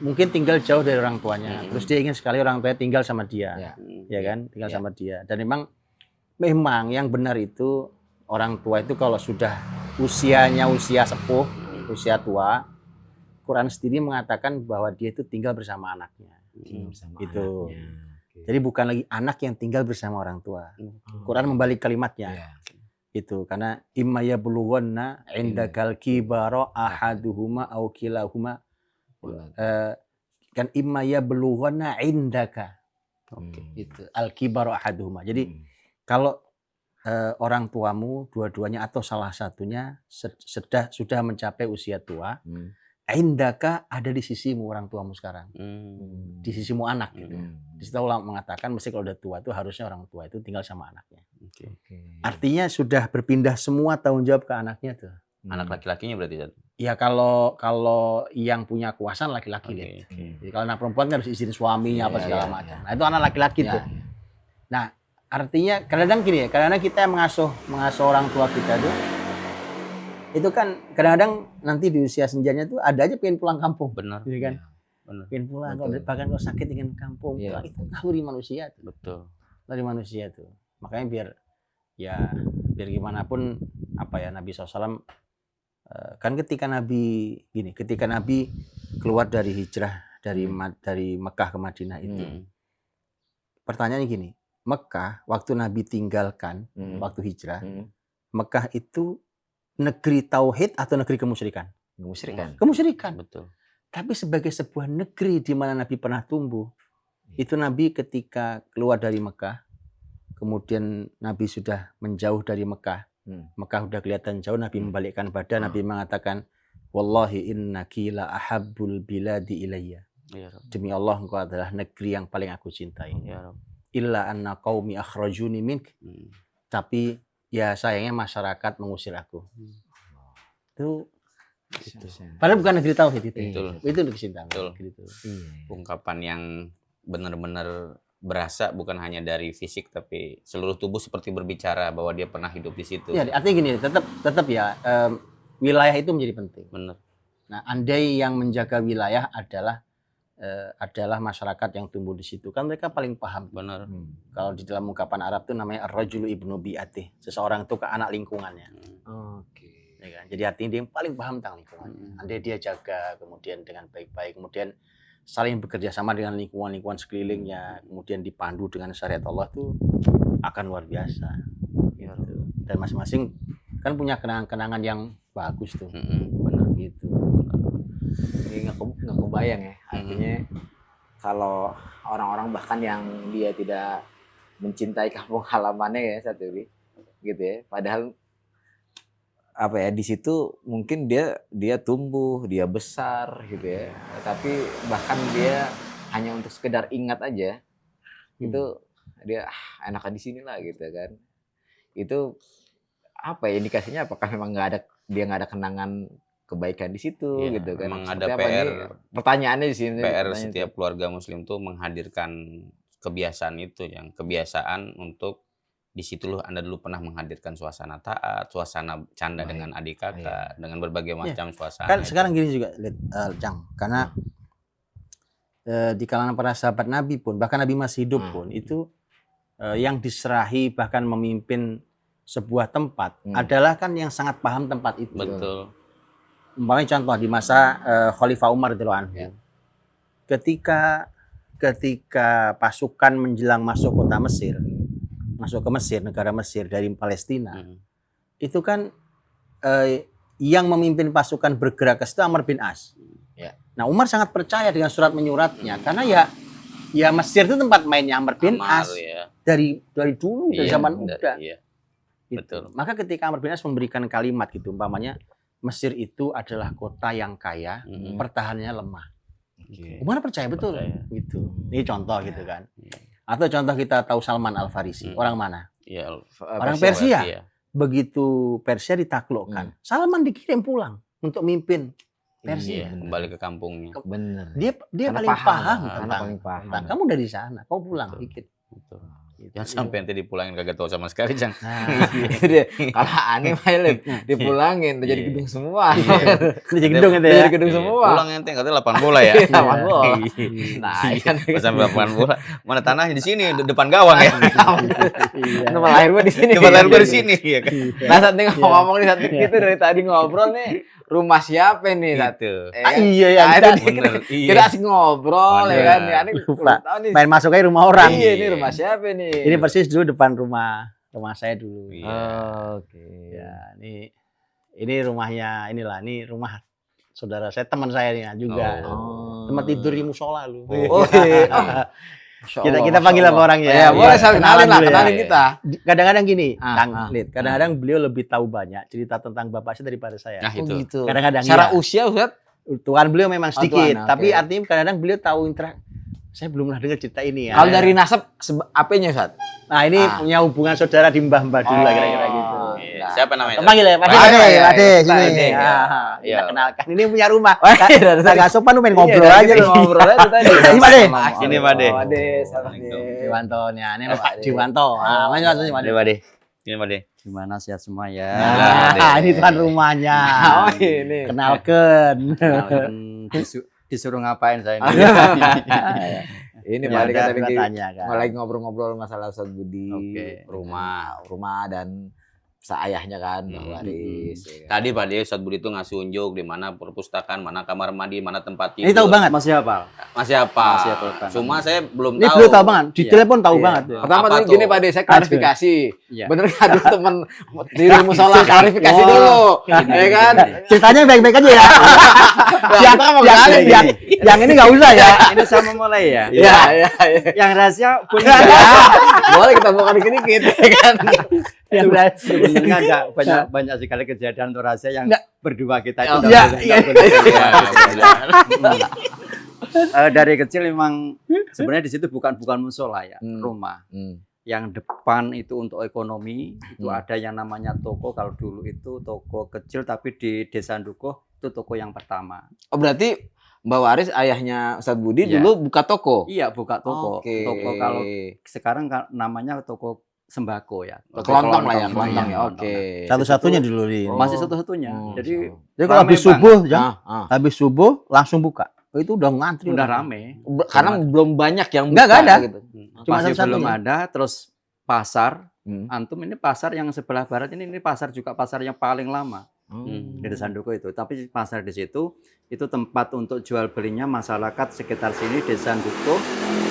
mungkin tinggal jauh dari orang tuanya, terus dia ingin sekali orang tuanya tinggal sama dia, Ya. ya kan, tinggal Ya. sama dia. Dan memang yang benar itu orang tua itu kalau sudah usianya usia sepuh, usia tua, Quran sendiri mengatakan bahwa dia itu tinggal bersama anaknya. Sama Gitu. anaknya. Jadi bukan lagi anak yang tinggal bersama orang tua. Quran membalik kalimatnya. Iya. Itu karena imma yablughanna indakal kibara ahaduhuma aw kilahuma kan imma yablughanna indaka. Oke. Itu al kibaru ahaduhuma. Jadi kalau orang tuamu dua-duanya atau salah satunya sudah mencapai usia tua, indaka ada di sisimu orang tuamu sekarang. Di sisimu anak gitu. Di situ ulama mengatakan mesti kalau udah tua itu harusnya orang tua itu tinggal sama anaknya. Artinya sudah berpindah semua tanggung jawab ke anaknya tuh. Anak laki-lakinya berarti Zat. Ya kalau yang punya kuasa laki-laki Oke, Lid. oke. Jadi kalau anak perempuan kan harus izin suaminya apa Iya, segala iya, macam. iya. Nah itu anak laki-laki Ya. tuh. Nah artinya kadang-kadang gini ya, kadang-kadang kita mengasuh orang tua kita tuh, itu kan kadang-kadang nanti di usia senjanya tuh ada aja pengen pulang kampung, Benar. gitu kan? Benar. Pengen pulang, Betul. bahkan kalau sakit ingin kampung. Iya, Itu naluri manusia tuh, Betul. naluri manusia tuh. Makanya biar gimana pun apa ya Nabi SAW kan ketika Nabi keluar dari hijrah dari Mekah ke Madinah itu, pertanyaannya gini, Mekah waktu Nabi tinggalkan waktu hijrah, Mekah itu negeri tauhid atau negeri kemusyrikan? Kemusyrikan. Kemusyrikan. Betul. Tapi sebagai sebuah negeri di mana Nabi pernah tumbuh, itu Nabi ketika keluar dari Mekah, kemudian Nabi sudah menjauh dari Mekah, Mekah udah kelihatan jauh, Nabi membalikkan badan, Nabi mengatakan, Wallahi innaki la ahabbul biladi ilayya. Ya Rabb. Demi Allah engkau adalah negeri yang paling aku cintai. Ya Rabb. Illa anna qaumi akhrajuni mink. Tapi ya sayangnya masyarakat mengusir aku. Itu padahal bukan negeri tauhid itu. Betul. Itu negeri cinta. Betul. Gitu. Ungkapan yang benar-benar berasa bukan hanya dari fisik tapi seluruh tubuh seperti berbicara bahwa dia pernah hidup di situ. Ya, artinya gini, tetap ya wilayah itu menjadi penting. Benar. Nah, andai yang menjaga wilayah adalah masyarakat yang tumbuh di situ, kan mereka paling paham. Benar. Kalau di dalam ungkapan Arab itu namanya ar-rajulu ibnu bi'atih. Seseorang itu ke anak lingkungannya. Oke. Ya kan? Jadi artinya dia yang paling paham tentang lingkungannya. Andai dia jaga kemudian dengan baik-baik, kemudian saling bekerja sama dengan lingkungan sekelilingnya, kemudian dipandu dengan syariat Allah tuh akan luar biasa. Gitu. Dan masing-masing kan punya kenangan-kenangan yang bagus tuh. Benar. Gitu. Ini nggak kebayang ya. Artinya kalau orang-orang bahkan yang dia tidak mencintai kampung halamannya ya satu ini, gitu ya. Padahal apa ya di situ mungkin dia tumbuh, dia besar gitu ya. Tapi bahkan dia hanya untuk sekedar ingat aja. Itu dia enakan di sini lah gitu kan. Itu apa ya indikasinya apakah memang dia nggak ada kenangan kebaikan di situ Iya, gitu kan. memang Seperti ada apa PR. nih? Pertanyaannya di sini. PR pertanyaan setiap itu. keluarga muslim tuh menghadirkan kebiasaan itu, yang kebiasaan untuk di situ Anda dulu pernah menghadirkan suasana taat, suasana canda Baik. dengan adik kakak, dengan berbagai Iya. macam suasana. Kan itu. sekarang gini juga, Cang, karena di kalangan para sahabat Nabi pun, bahkan Nabi masih hidup pun, itu yang diserahi bahkan memimpin sebuah tempat adalah kan yang sangat paham tempat itu. Betul. Umpamanya contoh di masa Khalifah Umar radhiyallahu anhu. Ya. Ketika pasukan menjelang masuk kota Mesir, masuk ke Mesir, negara Mesir dari Palestina, itu kan yang memimpin pasukan bergerak ke situ Amr bin As. Ya. Nah, Umar sangat percaya dengan surat menyuratnya karena ya Mesir itu tempat mainnya Amr bin Amar, As ya. dari dulu, dari Iya, zaman muda. Iya. Gitu. Betul. Maka ketika Amr bin As memberikan kalimat gitu, umpamanya Mesir itu adalah kota yang kaya, pertahanannya lemah. Oke. Umar percaya betul, Percaya. gitu. Ini contoh gitu kan. Atau contoh kita tahu Salman Al Farisi, orang mana? Iya. Orang Persia. Begitu Persia ditaklukkan, Salman dikirim pulang untuk mimpin Persia. Iya, kembali ke kampungnya. Bener. Dia Karena paling paham karena tentang, paling paham. tentang kamu dari sana, kau pulang Betul. dikit. Betul. Gitu. Jangan sampai nanti dipulangin kagak tahu sama sekali, Cang. Nah, Itu dia. Kalau aneh pilot dipulangin tuh jadi gedung semua. itu jadi gedung itu ya. Jadi gedung semua. Pulang ente katanya lapangan bola ya. Lapangan bola. Nah, Iya. kan Pas sampai lapangan bola, mana tanahnya di sini depan gawang ya. Iya. tempat lahir gua di sini. Tempat lahir gua di sini ya kan. Nah, saat ini ngomong nih saat kita dari tadi ngobrol nih, rumah siapa nih? Saat Gitu. Iya ya, Ada kita Bener. Iya. kita asik ngobrol ya kan. Bener. Aneh Lupa. tahu nih. main masuk aja rumah orang. Iya, ini rumah siapa nih? Ini persis dulu depan rumah saya dulu. Iya. Oke. Ya, ini rumahnya ini rumah saudara saya, teman saya nih juga. Oh. Tempat tidur di musola lu. Oh, iya. Masya Allah, Kita Masya panggil Allah. apa orangnya? Ya, boleh saya kenalin lah, dulu ya. kenalin kita. Kadang-kadang gini, Ah, Kang ah, Lid, kadang-kadang beliau lebih tahu banyak cerita tentang bapak saya daripada saya. Nah, Oh, itu. gitu. Kadang-kadang Secara iya. usia Ustaz? Tuan beliau memang sedikit, tuan, tapi oke. artinya kadang-kadang beliau tahu saya belum pernah dengar cerita ini ya. Kalau dari nasab apanya Ustaz? Nah, ini punya hubungan saudara di mbah-mbah dulu lah kira-kira gitu. Iya. Siapa namanya? Panggil ya, Pak Pak Ade, Ade, Pak Ade, Pak sini. Ade, Ya, ya. kita Iya. kenalkan. Ini punya rumah. Oh, iya, dari Nggak sopan lu main ngobrol Iya, aja dari lu. ngobrol aja tadi. Ini Pak Ade. Ini Pak Ade. Pak Ade, salam Ade. Jiwanto nya, ini Pak Pak Ade. Jiwanto. Ah, mana langsung Pak Ade. Ini Pak De. Ini Pak De. Gimana sehat semua ya? Nah, ini tuan rumahnya. Oh, ini. Kenalkan. Kenalkan, disuruh ngapain saya ini? Ini Ya, balik ada tadi kita tanya, kan. lagi ngobrol-ngobrol masalah Ustaz Budi, Oke. rumah dan ayahnya kan, Bang Waris. ya kan. Tadi Pak De, Ustadz Budi itu ngasih unjuk di mana perpustakaan, mana kamar mandi, mana tempat tidur. Ini tahu banget. Masih hafal? Masih apa? Masih hafal kan. Cuma saya belum Ini tahu. beliau tahu banget. Di Iya. telepon tahu Iya. banget. Pertama Apa tuh tuh? gini Pak De, saya klarifikasi. Iya. Bener nggak ada teman di musola klarifikasi Oh. dulu, ya kan? Ceritanya baik-baik aja ya. Yang mau kenalin yang, yang ini nggak usah ya. Ini saya mau mulai ya? Iya, iya, iya. Yang rahasia pun Boleh kita buka dikit-dikit, ya kan? Yang sebenarnya ada banyak sekali kejadian atau rahasia yang Nggak. berdua kita itu Oh, nggak iya, boleh- iya. nggak boleh. Iya, Dari kecil memang sebenarnya di situ bukan musola ya, Hmm. rumah. Hmm. Yang depan itu untuk ekonomi, itu Hmm. ada yang namanya toko. Kalau dulu itu toko kecil, tapi di Desa Dukuh itu toko yang pertama. Oh, berarti Mbak Waris ayahnya Ustadz Budi Iya. dulu buka toko. Iya, buka toko. Oke. Toko kalau sekarang namanya toko sembako ya. Toko Kelontong lah ya, kelontong. kelontong ya. Iya, Oke. Satu-satunya dulu di. Oh. Masih satu-satunya. Oh, Jadi Jadi kalau rame habis subuh, banget. Jang, Habis habis subuh langsung buka. Oh, itu udah ngantri. udah orang. rame. karena belum banyak yang Nggak buka ada. gitu. Cuma Masih satu-satunya. belum ada. Terus pasar. Hmm. Antum ini pasar yang sebelah barat ini pasar juga pasar yang paling lama Hmm. di Desa Dukuh itu. Tapi pasar di situ itu tempat untuk jual belinya masyarakat sekitar sini, Desa Dukuh,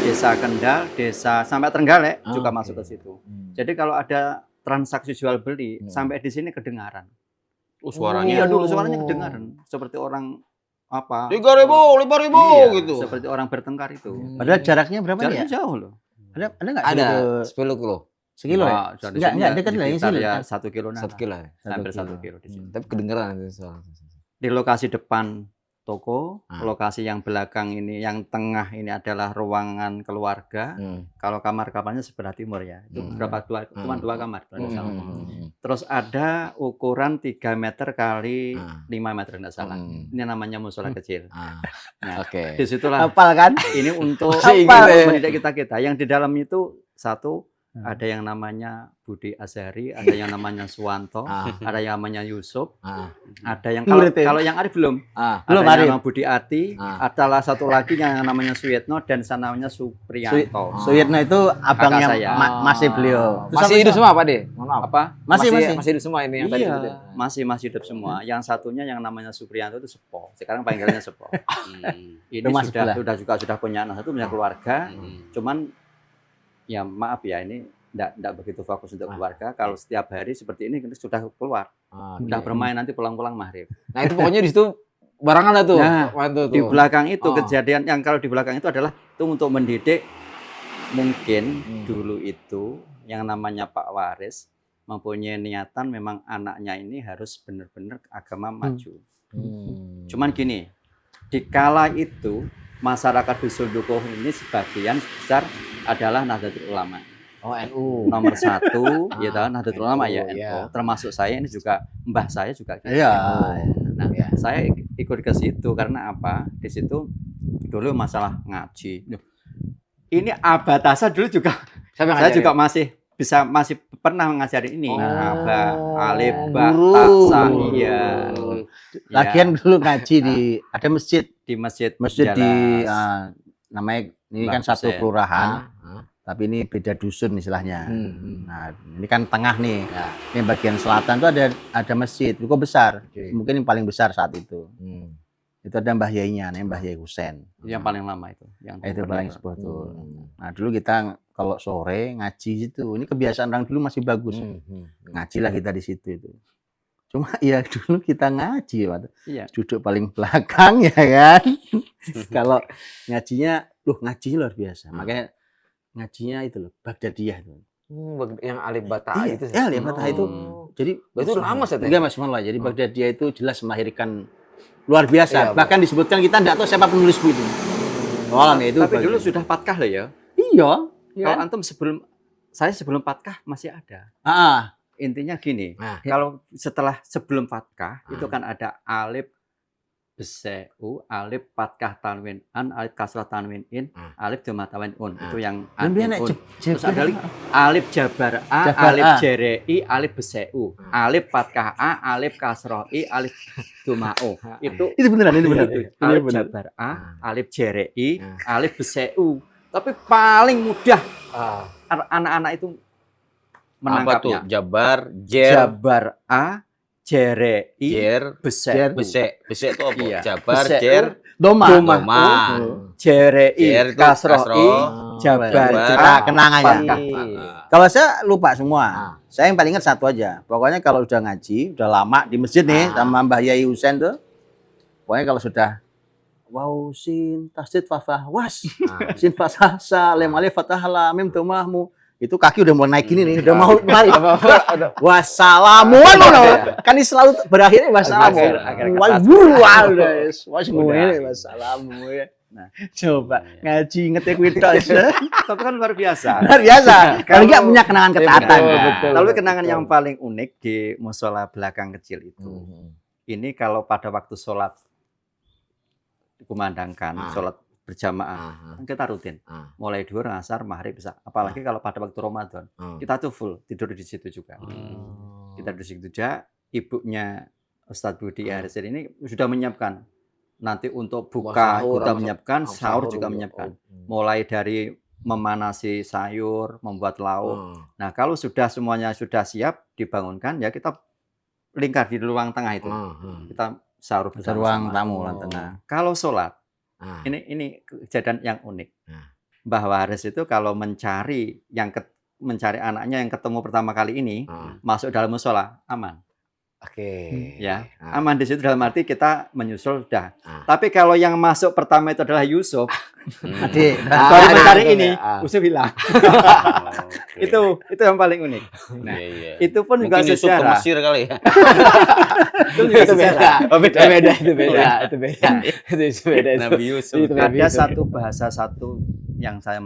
Desa Kendal, Desa sampai Trenggalek Ah, juga oke. masuk ke situ. Hmm. Jadi kalau ada transaksi jual beli Hmm. sampai di sini kedengaran. Oh, Iya suaranya. dulu suaranya kedengaran seperti orang apa? 3.000, 5.000 Iya, gitu. seperti orang bertengkar itu. Padahal jaraknya berapa Jaraknya ya? jauh loh. Ada nggak? Ada sekilo- 10 kilo. sekilo ya? Wah, dari Enggak, sini enggak dekat lah ini sekitar sih. ya 1 kilo nah. 1 kilo ya. Hampir 1 1 kilo di sini. Tapi kedengeran itu soal. Di lokasi depan toko, Ah. lokasi yang belakang ini, yang tengah ini adalah ruangan keluarga. Hmm. Kalau kamar-kamarnya sebelah timur ya. Itu Hmm. berapa cuma 2 kamar. kalau nggak salah. Hmm. Terus ada ukuran 3 meter kali Ah. 5 meter nggak salah. Hmm. Ini namanya musola kecil. Ah, Nah, Oke. disitulah Hafal kan? ini untuk Masih ingat ya? mendidik kita. Yang di dalam itu satu ada yang namanya Budi Azhari, ada yang namanya Suwanto, ada yang namanya Yusuf, ada yang Murid ya? kalau yang Arif belum. Belum, Ada yang Arif. namanya Budi Ati, adalah satu lagi yang namanya Suyetno dan namanya Supriyanto. Suyitno itu abangnya saya. masih beliau. Terus Masih apa, hidup Sa? semua Pak De? Mohon maaf. Apa? Masih. Masih hidup semua ini yang tadi Iya, itu, De? masih hidup semua. Yang satunya yang namanya Supriyanto itu Sepo. Sekarang panggilannya Sepo. Ini Rumah sudah sebelah. sudah punya anak satu, punya keluarga. Cuman ya maaf ya, ini enggak begitu fokus untuk keluarga. Kalau setiap hari seperti ini kita sudah keluar, Oke. udah bermain, nanti pulang-pulang maghrib. Nah itu pokoknya di situ barangan lah tuh. Nah, Waktu Di tuh. belakang itu Oh. kejadian yang kalau di belakang itu adalah itu untuk mendidik. Mungkin dulu itu yang namanya Pak Waris mempunyai niatan memang anaknya ini harus benar-benar agama maju. Cuman gini, di kala itu masyarakat Dusun Dukuh ini sebagian besar adalah Nahdlatul Ulama. Oh NU. Nomor satu, ya tahu Nahdlatul Ulama ya, NU, ya. NU. Termasuk saya ini juga, mbah saya juga gitu. Iya. Nah, Ya. saya ikut ke situ karena apa? Di situ dulu masalah ngaji. Loh, ini Abatasa dulu juga, Siapa yang saya ngajarin? juga masih pernah ngajarin ini. Aba, alif, ba, guru. ta, sa, iya. Lagian dulu ngaji di ada masjid Di masjid di Jalas. namanya ini Mbah kan satu Hussein. kelurahan, tapi ini beda dusun istilahnya. Nah, ini kan tengah nih. Ya. Yang bagian selatan tuh ada masjid cukup besar. Oke. Mungkin yang paling besar saat itu. Itu ada Mbah Yainya, namanya Mbah Yai Husen. Yang paling lama itu. Yang Itu gubernur. paling sebuah tuh. Nah, dulu kita kalau sore ngaji situ. Ini kebiasaan orang dulu masih bagus. Ngajilah kita di situ itu. Cuma ya dulu kita ngaji, Pak. Iya. Duduk paling belakang ya kan. Kalau ngajinya, ngaji luar biasa. Makanya ngajinya itu loh, Baghdadiyah itu. Yang alif bata Iya, itu. ya, alif bata itu. Jadi Itu lama Set, ya? Enggak Mas Mola. Jadi Baghdadiyah itu jelas melahirkan luar biasa. Iya, Bahkan disebutkan kita enggak tahu siapa penulis buku itu. Walam itu. Tapi dulu sudah Patkah loh ya. Iya. Kalau antum sebelum Patkah masih ada. Ah, Intinya gini, Nah. kalau sebelum Patkah itu kan ada alif beseu, alif Patkah tanwin an, alif kasrah tanwin in, alif dhamma tanwin un. Itu yang an, in, un. Terus ada lagi alif jabar a, Jabar alif A. jerei, alif beseu, alif Patkah a, alif kasrah i, alif dhamma o. Itu beneran, ini benar. alif jabar a, alif jerei, alif beseu. Tapi paling mudah anak-anak itu Apa tuh? menangkapnya. Jabar, jer, Jabar A, jerei, jer, beseu. besek. Besek itu apa? Iya. Jabar, Besek, jer, Doma. Doma. doma. Jerei, Jer itu kasroi, kasroh. jabar Jabar. Kita A, kenang aja. Patkah. Kalau saya lupa semua. Saya yang paling ingat satu aja. Pokoknya kalau udah ngaji, udah lama di masjid nih sama Mbah Yai Husen tuh. Pokoknya kalau sudah wow sin tasdid fafah was sin fathah sa lam alif fathah lam mim tumahmu, itu kaki udah mau naik gini nih, udah mau lari. Wassalamualaikum. Kan ini selalu berakhirnya wassalamu. Akhir Wassalamu ya. Nah, coba ngaji ngetik witos. Tapi kan luar biasa. Luar biasa. Kalau nggak punya kenangan ketaatan. Betul. Tapi kenangan yang paling unik di musola belakang kecil itu, ini kalau pada waktu sholat dikumandangkan, sholat berjamaah, kan kita rutin. Mulai duhur, asar, maghrib, bisa. Apalagi kalau pada waktu Ramadan, kita tuh full tidur di situ juga. Kita di situ juga. Ibunya Ustadz Budi Arisin ini sudah menyiapkan. Nanti untuk buka kita menyiapkan, sahur juga menyiapkan. Mulai dari memanasi sayur, membuat lauk. Nah, kalau sudah semuanya sudah siap, dibangunkan, ya kita lingkar di ruang tengah itu. Kita sahur Bisa ruang tamu ruang tengah. Kalau sholat, ini kejadian yang unik. Mbah Waris itu kalau mencari anaknya yang ketemu pertama kali ini, masuk dalam musola, aman. Oke. Ya, aman di situ dalam arti kita menyusul sudah. Tapi kalau yang masuk pertama itu adalah Yusuf, Adik. baru mencari betul, ini, ya. Yusuf hilang. Itu yang paling unik. Nah, Iya. itu pun juga Mungkin Yusuf ke sejarah. Mesir kali ya. Itu beda. Oh, beda. Itu beda. Nabi Yusuf. Itu Ada satu bahasa yang saya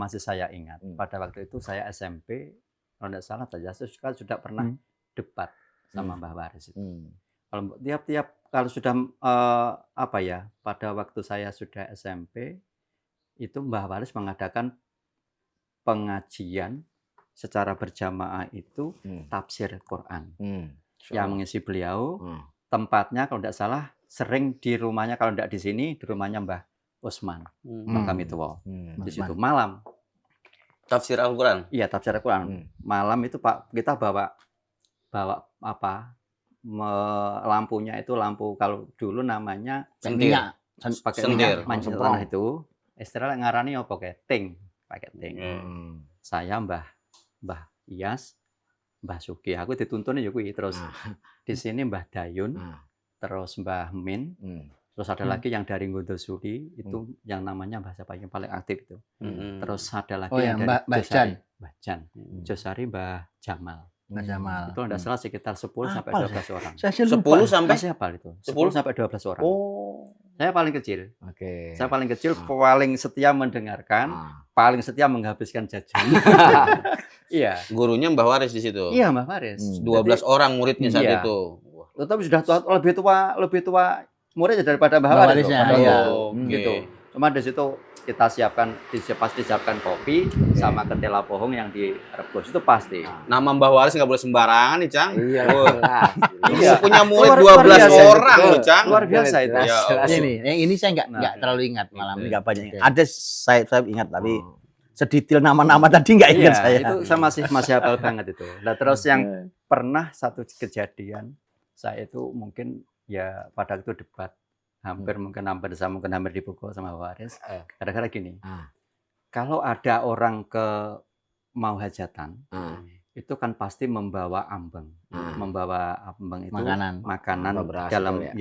ingat. Pada waktu itu saya SMP, kalau tidak salah saja, saya sudah pernah debat sama Mbah Waris itu. Kalau kalau sudah pada waktu saya sudah SMP, itu Mbah Waris mengadakan pengajian secara berjamaah itu tafsir Quran. Yang mengisi beliau, tempatnya kalau tidak salah sering di rumahnya, kalau tidak di sini, di rumahnya Mbah Usman, makam itu di situ malam. Tafsir Al-Quran. Iya, tafsir Al-Quran. Malam itu Pak, kita bawa apa? Lampunya itu lampu kalau dulu namanya Sentir. pakai Sentir. minyak semprong itu. Istilah ngarani apa kayak ting, pakai ting. Saya Mbah Iyas, Mbah Suki, aku dituntun ya kuwi. Terus di sini Mbah Dayun, terus Mbah Min, terus ada lagi yang dari Gondosuli itu yang namanya Mbah siapa yang paling aktif itu. Terus ada lagi yang dari Mbah Jan, Josari Mbah Jamal. Mbah Jamal. Itu tidak salah sekitar 10 sampai 12 orang. Saya 10 sampai Masih hafal itu. 10 10 sampai 12 orang. Oh. Saya paling kecil. Oke. Saya paling kecil, paling setia mendengarkan, paling setia menghabiskan jajan. Iya. Gurunya Mbah Waris di situ. Iya, Mbah Faris. 12 orang muridnya saat Iya. itu. Tapi sudah lebih tua muridnya daripada Mbah Mbah Faris. Warisnya, Loh. iya. Gitu. Cuma di situ kita disiapkan kopi sama ketela pohong yang direbus itu pasti. Nama Mbah Waris nggak boleh sembarangan nih, Cang. Iya. Iya. Punya murid Luar 12 biasa. orang loh, Cang. Luar biasa itu. Ya Allah. Ini, yang ini saya nggak Nah, terlalu ingat malam ini, nggak banyak. Oke. Ada saya ingat tapi sedetail nama-nama tadi nggak ingat Iya, saya. itu saya masih hafal banget itu. Nah, terus yang pernah satu kejadian saya itu mungkin ya pada itu debat hampir dipukul sama Waris. Gara-gara gini. Kalau ada orang mau hajatan, itu kan pasti membawa ambeng. Membawa ambeng itu makanan Beras dalam itu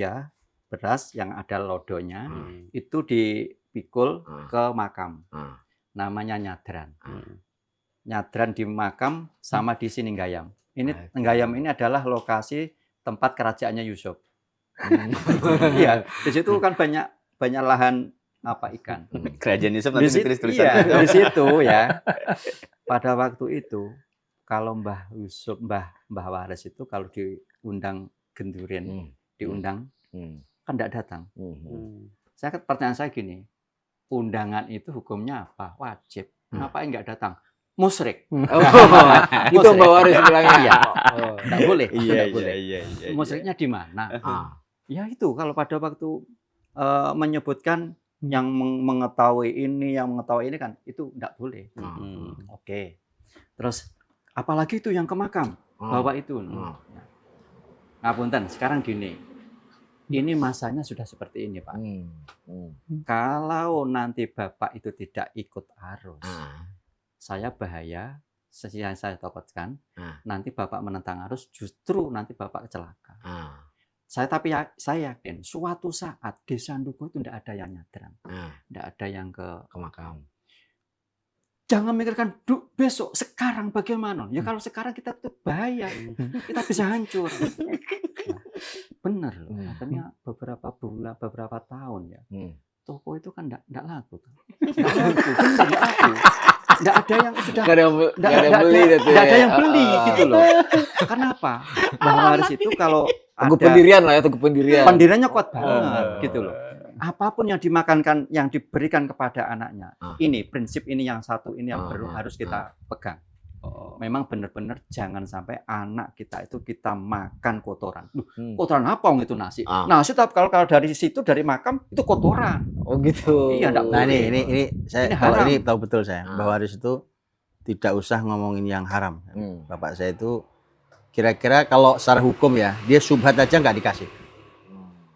beras yang ada lodonya itu dipikul ke makam. Namanya nyadran. Nyadran di makam sama di sini Nenggayam. Ini Nenggayam ini adalah lokasi tempat kerajaannya Yusuf. Iya, di situ kan banyak lahan ikan. Kerajaan Yusuf Di nanti situ, ditulis-tulisan. iya, di situ ya. Pada waktu itu kalau Mbah Waris itu kalau diundang Gendurian, diundang kan tidak datang. Pertanyaan saya gini, undangan itu hukumnya apa? Wajib. Ngapain nggak datang? Musyrik. Itu Mbak Waris bilangnya. Iya. Nggak boleh. Iya, nggak boleh. iya. Musyriknya di mana? Ya itu kalau pada waktu menyebutkan yang mengetahui ini kan itu tidak boleh. Oke. Terus apalagi itu yang ke makam bawa itu. Ngapunten, sekarang gini. Ini masanya sudah seperti ini, Pak. Kalau nanti Bapak itu tidak ikut arus, saya bahaya. Yang saya takutkan, nanti Bapak menentang arus, justru nanti Bapak celaka. Saya yakin suatu saat di Sanduko itu tidak ada yang nyadran, tidak ada yang ke makam. Jangan mikirkan besok, sekarang bagaimana? Ya kalau sekarang kita tuh bahaya, kita bisa hancur. Benar loh, katanya beberapa bulan, beberapa tahun ya, toko itu kan tidak laku. Tidak ada yang sudah, tidak ada yang beli gitu loh. Kenapa? Mbah Waris itu kalau Tunggu pendirian lah ya, tunggu pendirian. Pendiriannya kuat banget gitu loh. Apapun yang dimakankan, yang diberikan kepada anaknya, ini prinsip ini yang satu ini yang perlu harus kita pegang. Memang benar-benar jangan sampai anak kita itu kita makan kotoran. Kotoran apa itu nasi? Nasi tapi kalau dari situ dari makam itu kotoran. Oh gitu. Iya, Nah ini saya ini ini tahu betul saya. Mbah Waris itu tidak usah ngomongin yang haram. Bapak saya itu kira-kira kalau secara hukum ya dia syubhat aja nggak dikasih.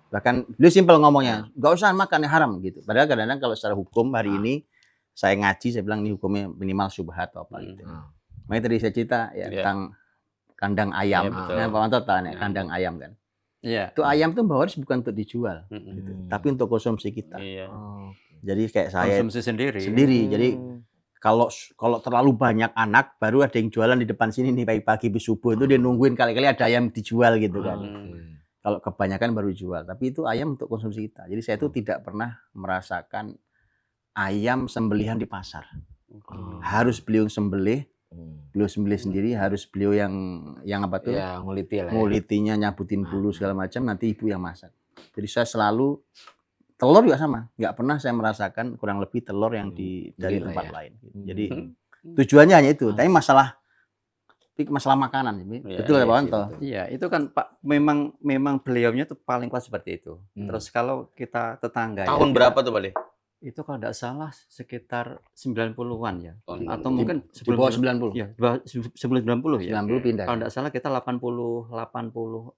Bahkan dia simpel ngomongnya, nggak usah makan yang haram gitu. Padahal kadang-kadang kalau secara hukum hari ini saya ngaji, saya bilang ini hukumnya minimal syubhat atau apa gitu. Makanya tadi saya cerita ya tentang kandang ayam. Nah, Pak Manto tahu nih kandang ayam kan. Iya. Itu ayam tuh Mbah Waris bukan untuk dijual, gitu. Tapi untuk konsumsi kita. Jadi kayak saya konsumsi sendiri. Jadi kalau terlalu banyak anak, baru ada yang jualan di depan sini nih pagi-pagi bis subuh itu dia nungguin kali-kali ada ayam dijual gitu kan. Kalau kebanyakan baru jual, tapi itu ayam untuk konsumsi kita. Jadi saya itu tidak pernah merasakan ayam sembelihan di pasar. Harus beliau sembelih, beliau sembelih sendiri, harus beliau yang apa tuh? Ya, nguliti lah. Ngulitinya, nyabutin bulu segala macam, nanti ibu yang masak. Jadi saya selalu telur juga sama, nggak pernah saya merasakan kurang lebih telur yang dari tempat lain. Jadi tujuannya hanya itu. Tapi masalah masalah makanan. Iya, Betul ya iya Pak sih, Wanto? betul. Iya, itu kan Pak memang beliaunya tuh paling kuat seperti itu. Hmm. Terus kalau kita tetangga ya, Tahun berapa tuh, Bale? itu kalau tidak salah sekitar 90-an ya. Tahun Atau 90. mungkin Di bawah 90. ya, sebelum 90 ya. 90 pindah. Kalau tidak salah kita 86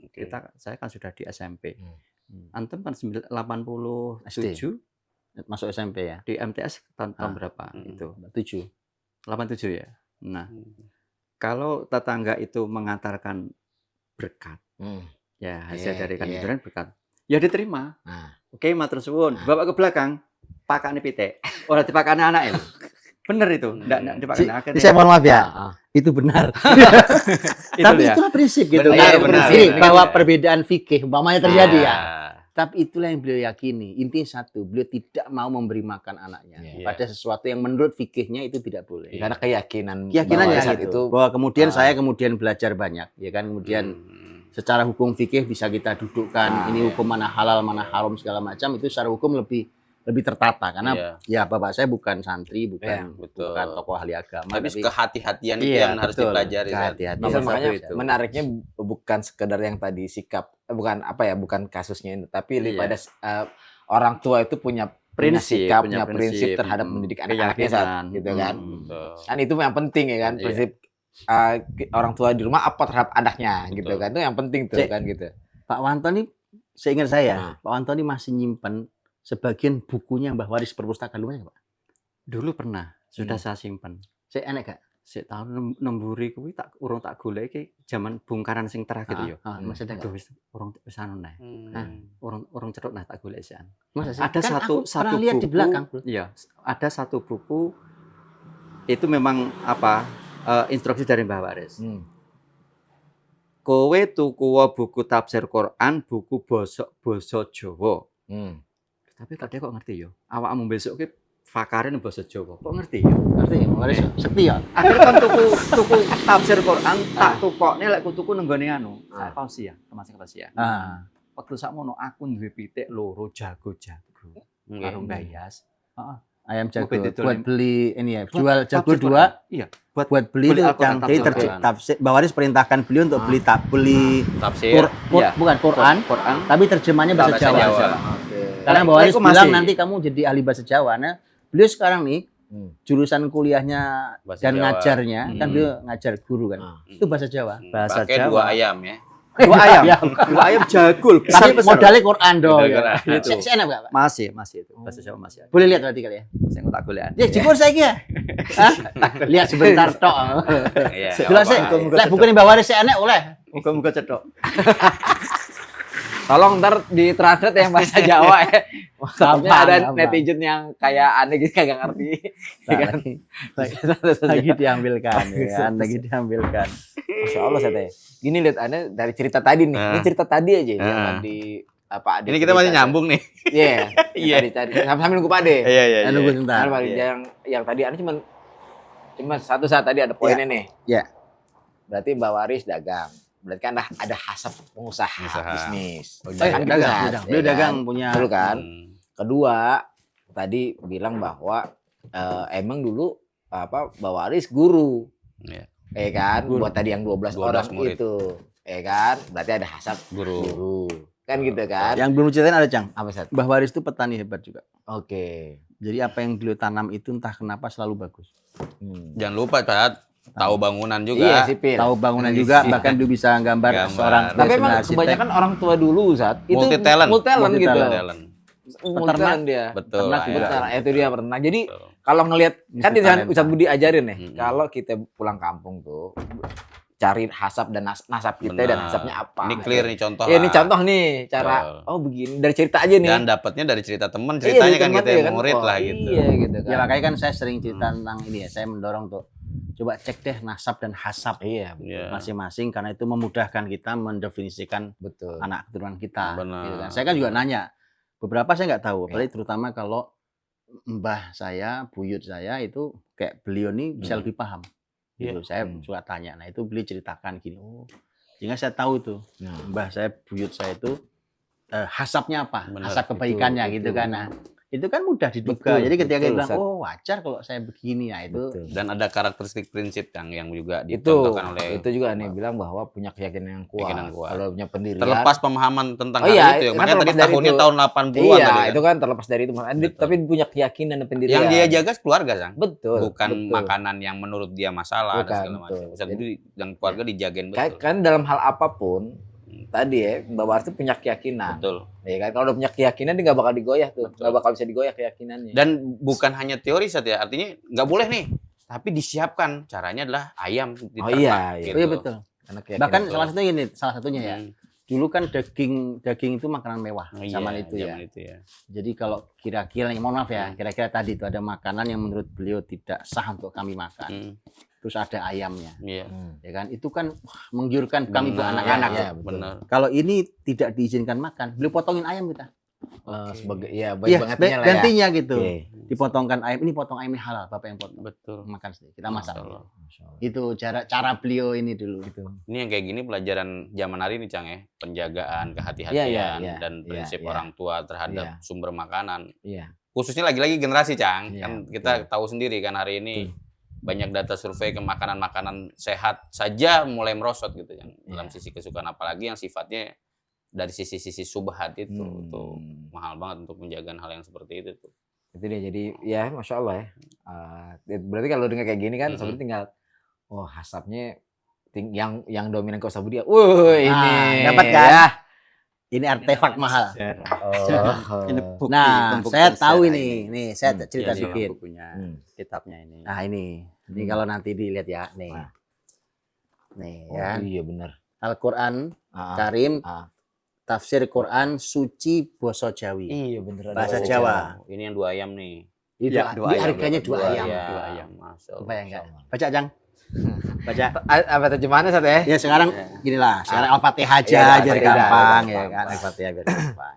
Oke. saya kan sudah di SMP. Hmm. Antum kan 87 Masuk SMP ya. di MTS tahun Ah. berapa Hmm. itu? 7. 87 ya. Nah, kalau tetangga itu mengantarkan berkat, Hmm. ya hasil Iya, dari iya. kandidat berkat, ya diterima. Nah, Oke, matur suwun. Bawa ke belakang, pakane pitik. Ora dipakane anak itu. Bener itu, ndak dipakane akhirnya. Saya mohon maaf ya. ah, Itu benar. Itu Tapi ya. itulah prinsip gitu. Benar, Kayak benar, prinsip benar. bahwa perbedaan fikih umpamanya terjadi ya. Ah. Tapi itulah yang beliau yakini. Intinya satu, beliau tidak mau memberi makan anaknya Iya. pada sesuatu yang menurut fikihnya itu tidak boleh. karena keyakinan Keyakinannya bahwa saat gitu. itu Bahwa kemudian Ah. saya kemudian belajar banyak, ya kan? Kemudian secara hukum fikih bisa kita dudukkan ini hukum mana halal mana haram segala macam, itu secara hukum lebih tertata karena ya bapak saya bukan santri, Iya, bukan betul. bukan tokoh ahli agama, Tapi kehati-hatian itu Iya, yang harus betul. dipelajari. Zat. hati-hati. Nomor Bisa, satu makanya itu. menariknya bukan sekedar yang tadi sikap, bukan kasusnya ini, tapi Iya. daripada orang tua itu punya Prinsip, sikap, punya punya prinsip prinsip, terhadap mendidik anak-anaknya keyakinan. gitu kan. Betul. Kan itu yang penting ya kan, Iya. prinsip orang tua di rumah apa terhadap anaknya gitu Betul. kan. Itu yang penting tuh Cek. kan gitu. Pak Wanto ini seingat saya, Nah. Pak Wanto ini masih nyimpen sebagian bukunya Mbah Waris perpustakaan rumahnya, Pak. Dulu pernah, sudah saya simpen. Saya enak gak? Sik tahun 6 kuwi tak urung tak golek iki zaman bongkaran sing terakhir ya. Masih ada Aduh nggak? wis urung wis anu neh. Hmm. Urung cetok nah tak golek sian. Masa sih? Ada Kan satu aku pernah lihat buku, di belakang. Bro. Iya, ada satu buku itu memang instruksi dari Mbah Waris. Hmm. Kowe tuku buku tafsir Quran, buku basa Jawa. Hmm. Tapi kadang kok ngerti yo. Awakmu besok ki fakare nang basa Jawa. Kok ngerti yo? Ngerti ya? Mbah Waris setia. Akhirnya kan tuku tafsir Quran tak tukokne lek ku tuku nang gone anu. Sak kausia, termasuk kausia. Ah. Waktu sakmono aku duwe pitik loro jago-jago karo Mbah Yas. Ayam jago Buku itu buat tulis. beli ini ya, Buat jual jago tafsir 2 Quran. Iya, buat beli beli itu Al-Quran, yang tafsir jadi Quran. tafsir. Mbah Waris perintahkan beliau untuk beli Tafsir. Iya. bukan Quran, Quran. tapi terjemahannya bahasa Bahasa Jawa. Jawa. Karena Nah, Mbah Waris itu bilang masih. nanti kamu jadi ahli bahasa Jawa. Nah, beliau sekarang nih Hmm. jurusan kuliahnya Bahasa dan Jawa. ngajarnya kan Hmm. beliau ngajar guru kan. Ah. Itu bahasa Jawa. Bahasa Pakai Jawa. 2 ayam ya. Dua ayam jagul. Tapi modalnya Quran dong. Modal Ya. Quran. Itu. Saya enak nggak, Pak? Masih itu. Bahasa Jawa masih ada. Boleh lihat berarti kali ya. Sing tak golek. Ya, jipur saya ya. Hah? Lihat sebentar tok. Iya. Jelas sih. apa-apa. Lah bukan Mbah Waris saya enak oleh. Muga-muga cetok. Tolong ntar di translate yang bahasa Jawa ya. Takutnya ada Gampang. netizen yang kayak aneh gitu kagak ngerti. Ya kan? Lagi diambilkan ya kan, lagi diambilkan. Masya Allah saya tanya. Gini lihat Anda dari cerita tadi nih. Ini Nah. cerita tadi aja yang Nah. tadi apa Ade Ini kita masih cerita. nyambung nih. Iya. Iya. Tadi sambil nunggu Pak Ade. Iya, iya, Saya nunggu sebentar. Nah, Pak Ade, yang tadi Anda cuma satu saat tadi ada poinnya nih. Ya. Berarti Mbak Waris dagang. Berarti kan ada hasab pengusaha Usaha. bisnis. Oh, Eh, Kan dagang, bisa, dagang. ya Beliau kan? dagang punya. Betul kan? Hmm. Kedua, tadi bilang bahwa emang dulu Mbak Waris guru. Iya. Kan? Guru. Buat tadi yang 12 12 orang murid. itu. Kan? Berarti ada hasab Guru. guru. Kan gitu kan? Yang belum ceritain ada Cang. Apa Sat? Mbah Waris itu petani hebat juga. Oke. Jadi apa yang beliau tanam itu entah kenapa selalu bagus. Jangan lupa, Tat. Tahu bangunan Iya, juga. sipil. Tahu bangunan juga, bahkan dia bisa gambar Gambar. seorang Tapi emang arsitek. kebanyakan orang tua dulu Sat itu Multi talent. multi-talent gitu. Multi-talent. Talent. Multi-talent dia. Betul. Ternak lah, juga. ya. Betul, itu dia peternak. Jadi Betul. kalau ngelihat kan di Talenta. Ustadz Budi ajarin nih, Mm-mm. kalau kita pulang kampung tuh cari hasab dan nasab kita dan Benar. hasabnya apa. Ini clear nih contoh. Ya, ini lah. contoh nih cara Betul. oh begini dari cerita aja nih. Dan dapatnya dari cerita teman, Iya, ceritanya dari kan teman kita ya yang kan. murid Oh, lah gitu. Iya gitu kan. Ya makanya kan saya sering cerita tentang ini ya. Saya mendorong tuh coba cek deh nasab dan hasab Iya, Iya. masing-masing karena itu memudahkan kita mendefinisikan betul. anak keturunan kita. Benar. Gitu kan. Saya kan juga nanya. Beberapa saya nggak tahu, Iya. apalagi terutama kalau mbah saya, buyut saya itu kayak beliau nih bisa lebih paham. Gitu. Saya suka tanya. Nah itu beliau ceritakan gini. Oh, sehingga saya tahu tuh Nah, mbah saya, buyut saya itu hasabnya apa? Benar, Hasab kebaikannya itu, gitu itu. kan. Nah itu kan mudah diduga. Betul, Jadi ketika dia betul, bilang, Ustaz. oh wajar kalau saya begini, ya itu Betul. Dan ada karakteristik prinsip Kang yang juga Itu dicontohkan oleh juga nih bilang bahwa punya keyakinan yang kuat. Keyakinan kuat. Kalau punya pendirian. terlepas pemahaman tentang Oh hal iya, itu ya. kan Makanya tadi terlepas dari tahunnya itu. tahun 80-an Iya, tadi kan. itu kan terlepas dari itu. Betul. Tapi punya keyakinan dan pendirian. Yang dia jaga keluarga, Sang. betul. Bukan betul. makanan yang menurut dia masalah dan Bukan, segala macam. betul. Ustaz Budi dan keluarga dijagain Kan, betul. kan dalam hal apapun tadi ya, Mbak Warti punya keyakinan. Betul. Ya kan kalau udah punya keyakinan dia nggak bakal digoyah tuh. Betul. Nggak bakal bisa digoyah keyakinannya. Dan bukan hanya teori Sat ya, artinya nggak boleh nih, tapi disiapkan. Caranya adalah ayam diternak. iya, iya. oh iya betul. Karena keyakinan. Bahkan Betul. salah satunya ya. Hmm. Dulu kan daging itu makanan mewah Oh iya, zaman itu ya. zaman itu ya. Jadi kalau kira-kira, mohon maaf ya, Hmm. kira-kira tadi itu ada makanan yang menurut beliau tidak sah untuk kami makan. Hmm. Terus ada ayamnya, Iya. ya kan? Itu kan wah, menggiurkan kami buat Benar, anak-anak. ya, ya. betul. Benar. Kalau ini tidak diizinkan makan, beliau potongin ayam kita. sebagai ya baik Iya, bangetnya lah ya. gantinya gitu. Oke. Dipotongkan ayam, ini potong ayamnya halal, Bapak yang potong. Betul. Makan sendiri, kita masak. Masya Allah. Masya Allah. Itu cara beliau ini dulu. Gitu. Ini yang kayak gini pelajaran zaman hari ini Cang ya, penjagaan, kehati-hatian Iya, iya, dan iya, prinsip iya. orang tua terhadap Iya. sumber makanan. Iya. Khususnya lagi-lagi generasi Cang, Iya, kan betul. kita tahu sendiri kan hari ini banyak data survei ke makanan-makanan sehat saja mulai merosot gitu yang dalam Iya. sisi kesukaan, apalagi yang sifatnya dari sisi-sisi subhat itu tuh Hmm. mahal banget untuk menjaga hal yang seperti itu tuh. Itu dia jadi ya Masya Allah ya. Berarti kalau dengar kayak gini kan Mhm. sebenarnya tinggal hasapnya yang dominan ke Sabudia. Ini dapat kan? ya. Ini artefak mahal. Oh. Ini bukti. Nah, pembuktian saya tahu sejarah ini. Nih, saya cerita Ini sedikit. bukunya, Hmm. kitabnya ini. Nah, ini. Ini Hmm. kalau nanti dilihat ya, nih. Nah. Nih, Oh, ya. iya benar. Al-Qur'an Ah, Karim, ah. tafsir Quran suci basa Jawi. Iya benar. Bahasa Oh, Jawa. Ini yang 2 ayam nih. Itu Ya, ini dua ayam, harganya 2 ayam. Dua ayam. Masya Allah. Bayangkan. Baca, Jang. Baca. Apa terjemahannya Sat ya? Ya sekarang gini lah, sekarang Al-Fatihah aja Iya, biar Al-Fatihah, gampang biar ya gampang. kan, Al-Fatihah biar gampang.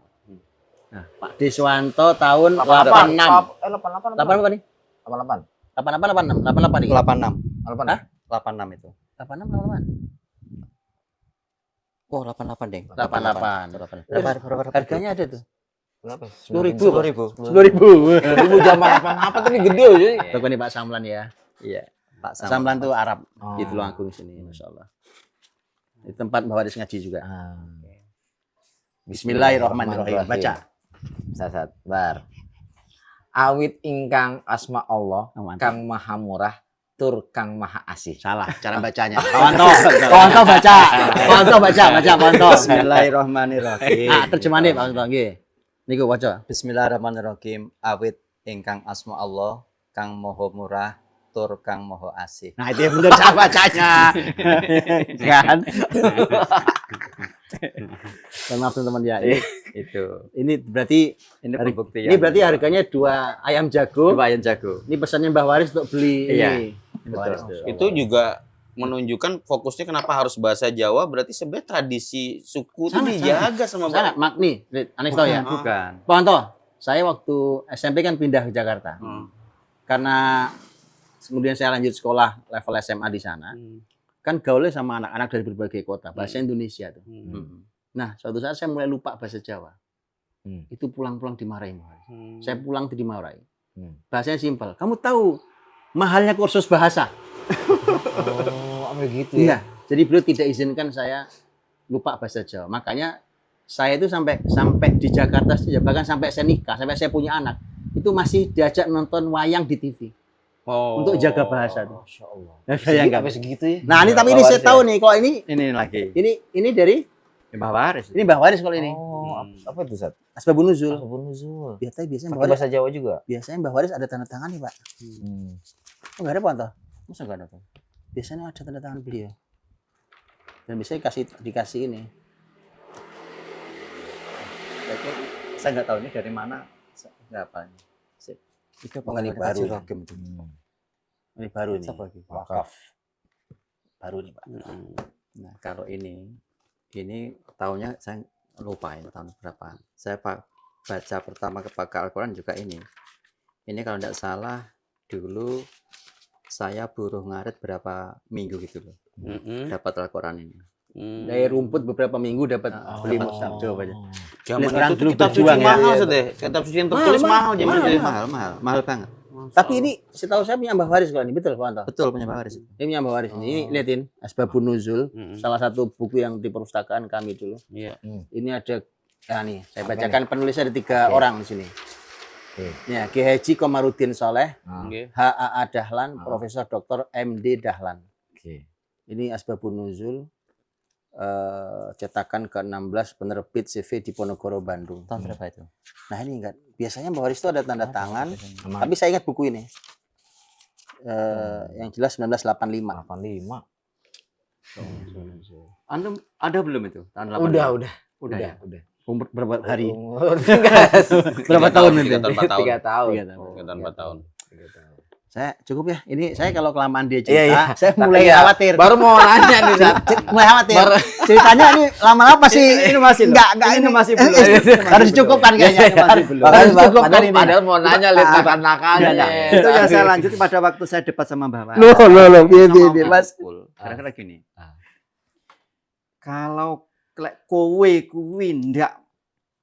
Nah, Pak Deswanto tahun 88. 86. 8 apa nih? 88. 88 86. 88 nih. 86. 88. Hah? 86 itu. 86 88. Oh, 88, Deng. 88. Berapa? Harganya ada tuh. Berapa? 10.000. 10.000. 10.000. Ibu zaman apa tapi gede aja. Toko ini Pak Samlan ya. Iya. Pak Samlan tuh Arab Oh. di Tulungagung sini, masyaallah. Di tempat Mbak Waris ngaji juga. Ah. Bismillahirrahmanirrahim. Baca. Sat, bar. Awit ingkang asma Allah, Oh, mantap. Kang Maha Murah, tur Kang Maha Asih. Salah cara bacanya. Kawanto, Kawanto baca. Kawanto baca, Kawanto. Bismillahirrahmanirrahim. Terjemahannya Pak Kawanto nggih. Niku waca. Bismillahirrahmanirrahim. Awit ingkang asma Allah, Kang Maha Murah, tur Kang Maha Asih. Nah, itu yang benar cara bacanya. Kan? Maaf teman-teman ya. Itu. Ini berarti Ini Hari- pembuktian. ini berarti harganya 2 ayam jago. Dua ayam jago. Ini pesannya Mbah Waris untuk beli Iya, ini. Mbah Waris betul. tuh. Itu juga menunjukkan fokusnya kenapa harus bahasa Jawa, berarti sebenarnya tradisi suku itu Sangat, dijaga sama Sangat mak nih, Anis tahu ya. Bukan. Pak Anto, saya waktu SMP kan pindah ke Jakarta. Hmm. Karena kemudian saya lanjut sekolah level SMA di sana. Kan gaulnya sama anak-anak dari berbagai kota, bahasa Indonesia tuh. Nah, suatu saat saya mulai lupa bahasa Jawa. Hmm. Itu pulang-pulang dimarahin. Saya Hmm. pulang tuh dimarahin. Hmm. Bahasanya simpel. Kamu tahu mahalnya kursus bahasa? Oh, apa gitu ya? Iya. Jadi beliau tidak izinkan saya lupa bahasa Jawa. Makanya saya itu sampai di Jakarta saja, bahkan sampai saya nikah, sampai saya punya anak, itu masih diajak nonton wayang di TV Oh. untuk jaga bahasa tuh. Masya Allah. Nah, bayangkan. Sampai segitu ya? Nah, ini tapi ini saya tahu nih, kalau Ini lagi. ini dari Mbah Waris. ini Mbah Waris kalau ini. Oh, apa itu Sat? Asbabun Nuzul. Asbabun Nuzul. Biasanya Mbah Pakai Waris, bahasa Jawa juga. biasanya Mbah Waris ada tanda tangan nih, Pak. Hmm. Oh, enggak ada Pak Anto? Masa enggak ada tuh? Biasanya ada tanda tangan beliau. Dan biasanya dikasih ini. Saya nggak tahu ini dari mana. Berapa ini? Sip. Itu Oh, ini baru. Itu. Ini baru nih. Siapa lagi? Wakaf. Baru nih, Pak. Nah, kalau ini tahunnya saya lupa ini tahun berapa. Saya baca pertama kepada Al-Quran juga ini. Ini kalau tidak salah dulu saya buruh ngarit berapa minggu gitu loh. Mm-mm. Dapat Al-Quran ini. Dari rumput beberapa minggu dapat beli mushaf coba aja. Zaman Lihat orang itu dulu kitab suci berjuang ya. mahal deh. Kitab suci yang tertulis mahal zaman itu. Mahal banget. Tapi ini setahu saya punya Mbah Waris kalau ini betul Pak Anto. Betul punya Pak Waris. Ini punya Mbah Waris ini liatin Asbabun Nuzul, salah satu buku yang di perpustakaan kami dulu. Iya. Ini ada nih, saya bacakan penulisnya ada 3 orang di sini. Ya, Ki Haji Komarudin Soleh, Oke. HAA Dahlan, Profesor Dr. MD Dahlan. Oke. Ini Asbabun Nuzul cetakan ke-16 penerbit CV Diponegoro Bandung. Tahun berapa itu? Nah ini enggak, biasanya Mbah Waris itu ada tanda tangan, tapi saya ingat buku ini. Yang jelas 1985. 85. Antum ada belum itu? Tahun 85? Udah ya? udah. Umur berapa hari? Berapa tahun ini? 3 tahun 4 tahun. 3 tahun. 3 tahun. 3 tahun 4 tahun. Saya cukup ya. Ini saya kalau kelamaan dia cerita, Iya. saya mulai Iya. khawatir. Baru mau nanya nih, Zat. Mulai khawatir. Ceritanya ini lama-lama pasti Ini masih loh. enggak Ini masih belum. harus cukupkan kayaknya. Masih belum. Harus cukupkan ini. Padahal mau nanya lihat nakal-nakalnya. Itu yang saya lanjutin pada waktu saya debat sama Mbah Waris. Loh, biar Mas. Kira-kira gini. Kalau kowe kuwi ndak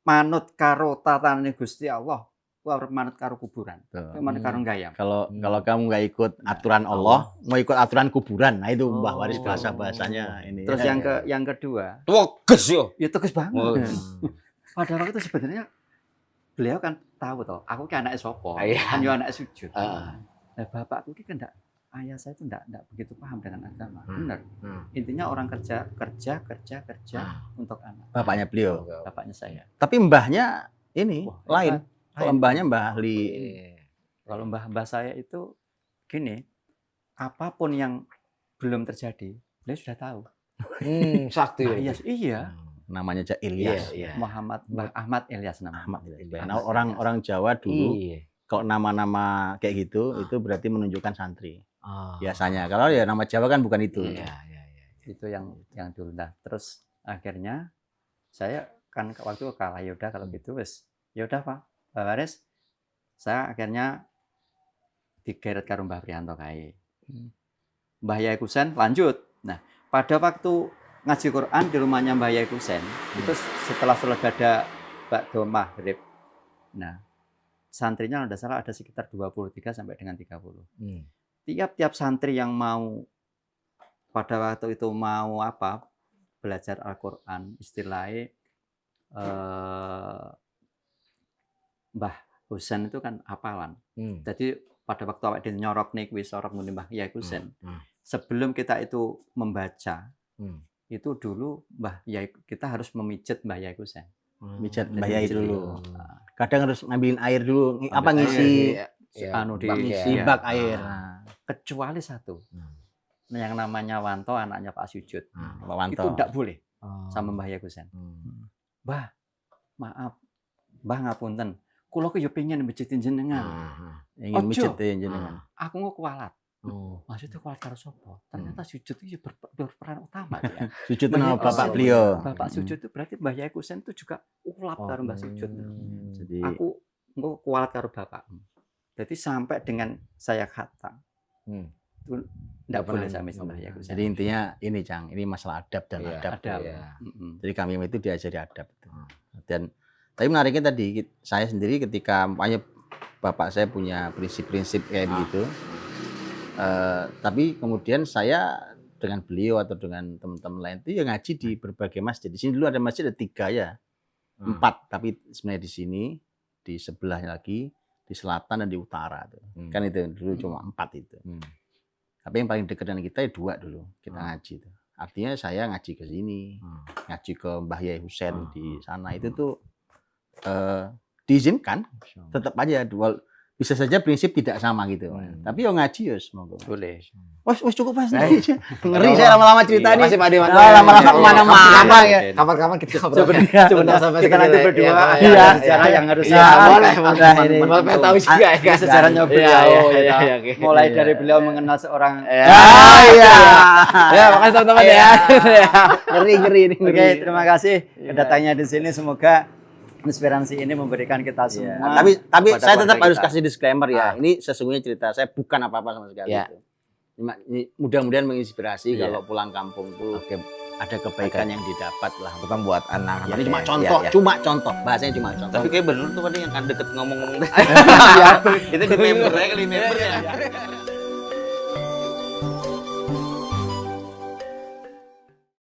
manut karo tatanane Gusti Allah, kowe arep manut karo kuburan. Kowe manut karo gayam. Kalau kamu nggak ikut aturan Allah, mau ikut aturan kuburan. Nah itu Mbah Waris bahasanya ini. Terus yang kedua, Tegas yo. ya tegas banget. Oh. Pada waktu itu sebenarnya beliau kan tahu toh, aku kan anaknya sopo, Iya. kan yo anak sujud. Heeh. Nah, bapakku ini kan ayah saya itu enggak begitu paham dengan agama. Benar. Intinya orang kerja untuk anak. Bapaknya beliau. Bapaknya saya. Tapi mbahnya ini Wah, lain. Kalau lain. mbahnya Mbah Ahli. Kalau mbah saya itu gini, apapun yang belum terjadi, beliau sudah tahu. Sakti. Nah, iya. Namanya aja Ilyas. Iya. Mbah Ahmad Ilyas namanya. Ahmad Ilyas. Nah, orang Jawa dulu Iya. kalau nama-nama kayak gitu itu berarti menunjukkan santri. Ah. Biasanya. Kalau ya nama Jawa kan bukan itu. Iya. Itu yang dulu. Nah, terus akhirnya saya kan waktu kalah yaudah kalau gitu wes. Yaudah Pak Waris, saya akhirnya digeret karo Mbah Priyanto kae. Mbah Yai Kusen lanjut. Nah, pada waktu ngaji Quran di rumahnya Mbah Yai Kusen, itu setelah sholat ada Ba'da Maghrib. Nah, santrinya kalau tidak salah ada sekitar 23 sampai dengan 30. Tiap-tiap santri yang mau pada waktu itu mau belajar Al-Quran, istilahnya Mbah Husen itu kan hafalan. Jadi pada waktu awak nyorok nih kuwi sorok muni Mbah Yai Husen. Sebelum kita itu membaca, itu dulu Mbah Yai kita harus memijit Mbah Yai Husen. Mijat Jadi Mbah Yai mijit dulu. dulu. Kadang harus ngambilin air dulu, Ambil ngisi di bak air. Nah, kecuali satu. Yang namanya Wanto, anaknya Pak Sujud. Pak Wanto. Itu tidak boleh sama Mbah Yai Husen. Mbah, maaf. Mbah ngapunten. Kula ku yo pengen mijitin jenengan. Ingin mijit Ojo. ya jenengan. Aku mau kualat. Maksudnya kualat karo sapa? Ternyata Sujud itu berperan utama ya. Sujud Mbah nama Yai bapak Husen. beliau. Bapak Sujud itu berarti Mbah Yai Husen itu juga ulap karo Mbah Sujud. Jadi Aku engko kualat karo bapak. Jadi sampai dengan saya khatam. Itu enggak boleh sama Mbah Yai Husen. jadi intinya ini Cang, ini masalah adab dan Iya, adab. Adab. Iya. Jadi kami itu diajari adab. Dan tapi menariknya tadi saya sendiri ketika makanya bapak saya punya prinsip-prinsip kayak begitu. Tapi kemudian saya dengan beliau atau dengan teman-teman lain itu ya ngaji di berbagai masjid. Di sini dulu ada masjid ada 3 ya, 4. Tapi sebenarnya di sini di sebelahnya lagi di selatan dan di utara tuh. Kan itu dulu cuma 4 itu. Tapi yang paling dekat dengan kita ya 2 dulu kita ngaji tuh. Artinya saya ngaji ke sini, ngaji ke Mbah Yai Husen di sana itu tuh diizinkan, tetap aja bisa saja prinsip tidak sama gitu. Tapi yo ngaji ya semoga. Boleh. Wes cukup Mas. Ngeri saya lama-lama cerita nih. Masih Made Lama-lama kemana-mana ya. Kapan-kapan kita ngobrol. Sebentar sampai kita nanti berdua ada Iya. sejarah yang harus Iya, boleh. Mau pengen tahu juga ya kan. Sejarahnya beliau. Iya, Kita mulai dari beliau mengenal seorang. Iya. Ya, makasih teman-teman ya. Ngeri ini. Oke, terima kasih kedatangannya di sini. Semoga inspirasi ini memberikan kita semua. Tapi kepada saya tetap keluarga harus kita. kasih disclaimer ya. Ini sesungguhnya cerita saya bukan apa-apa sama sekali. Iya. Gitu. Ini mudah-mudahan menginspirasi Iya. kalau pulang kampung tuh ada kebaikan yang didapat lah. Terutama buat anak-anak. Jadi cuma ya. contoh, Ya, ya. cuma contoh. Bahasanya cuma contoh. Tapi kayak bener tuh tadi yang kan deket ngomong-ngomong. Iya. Itu di member ya kali member ya.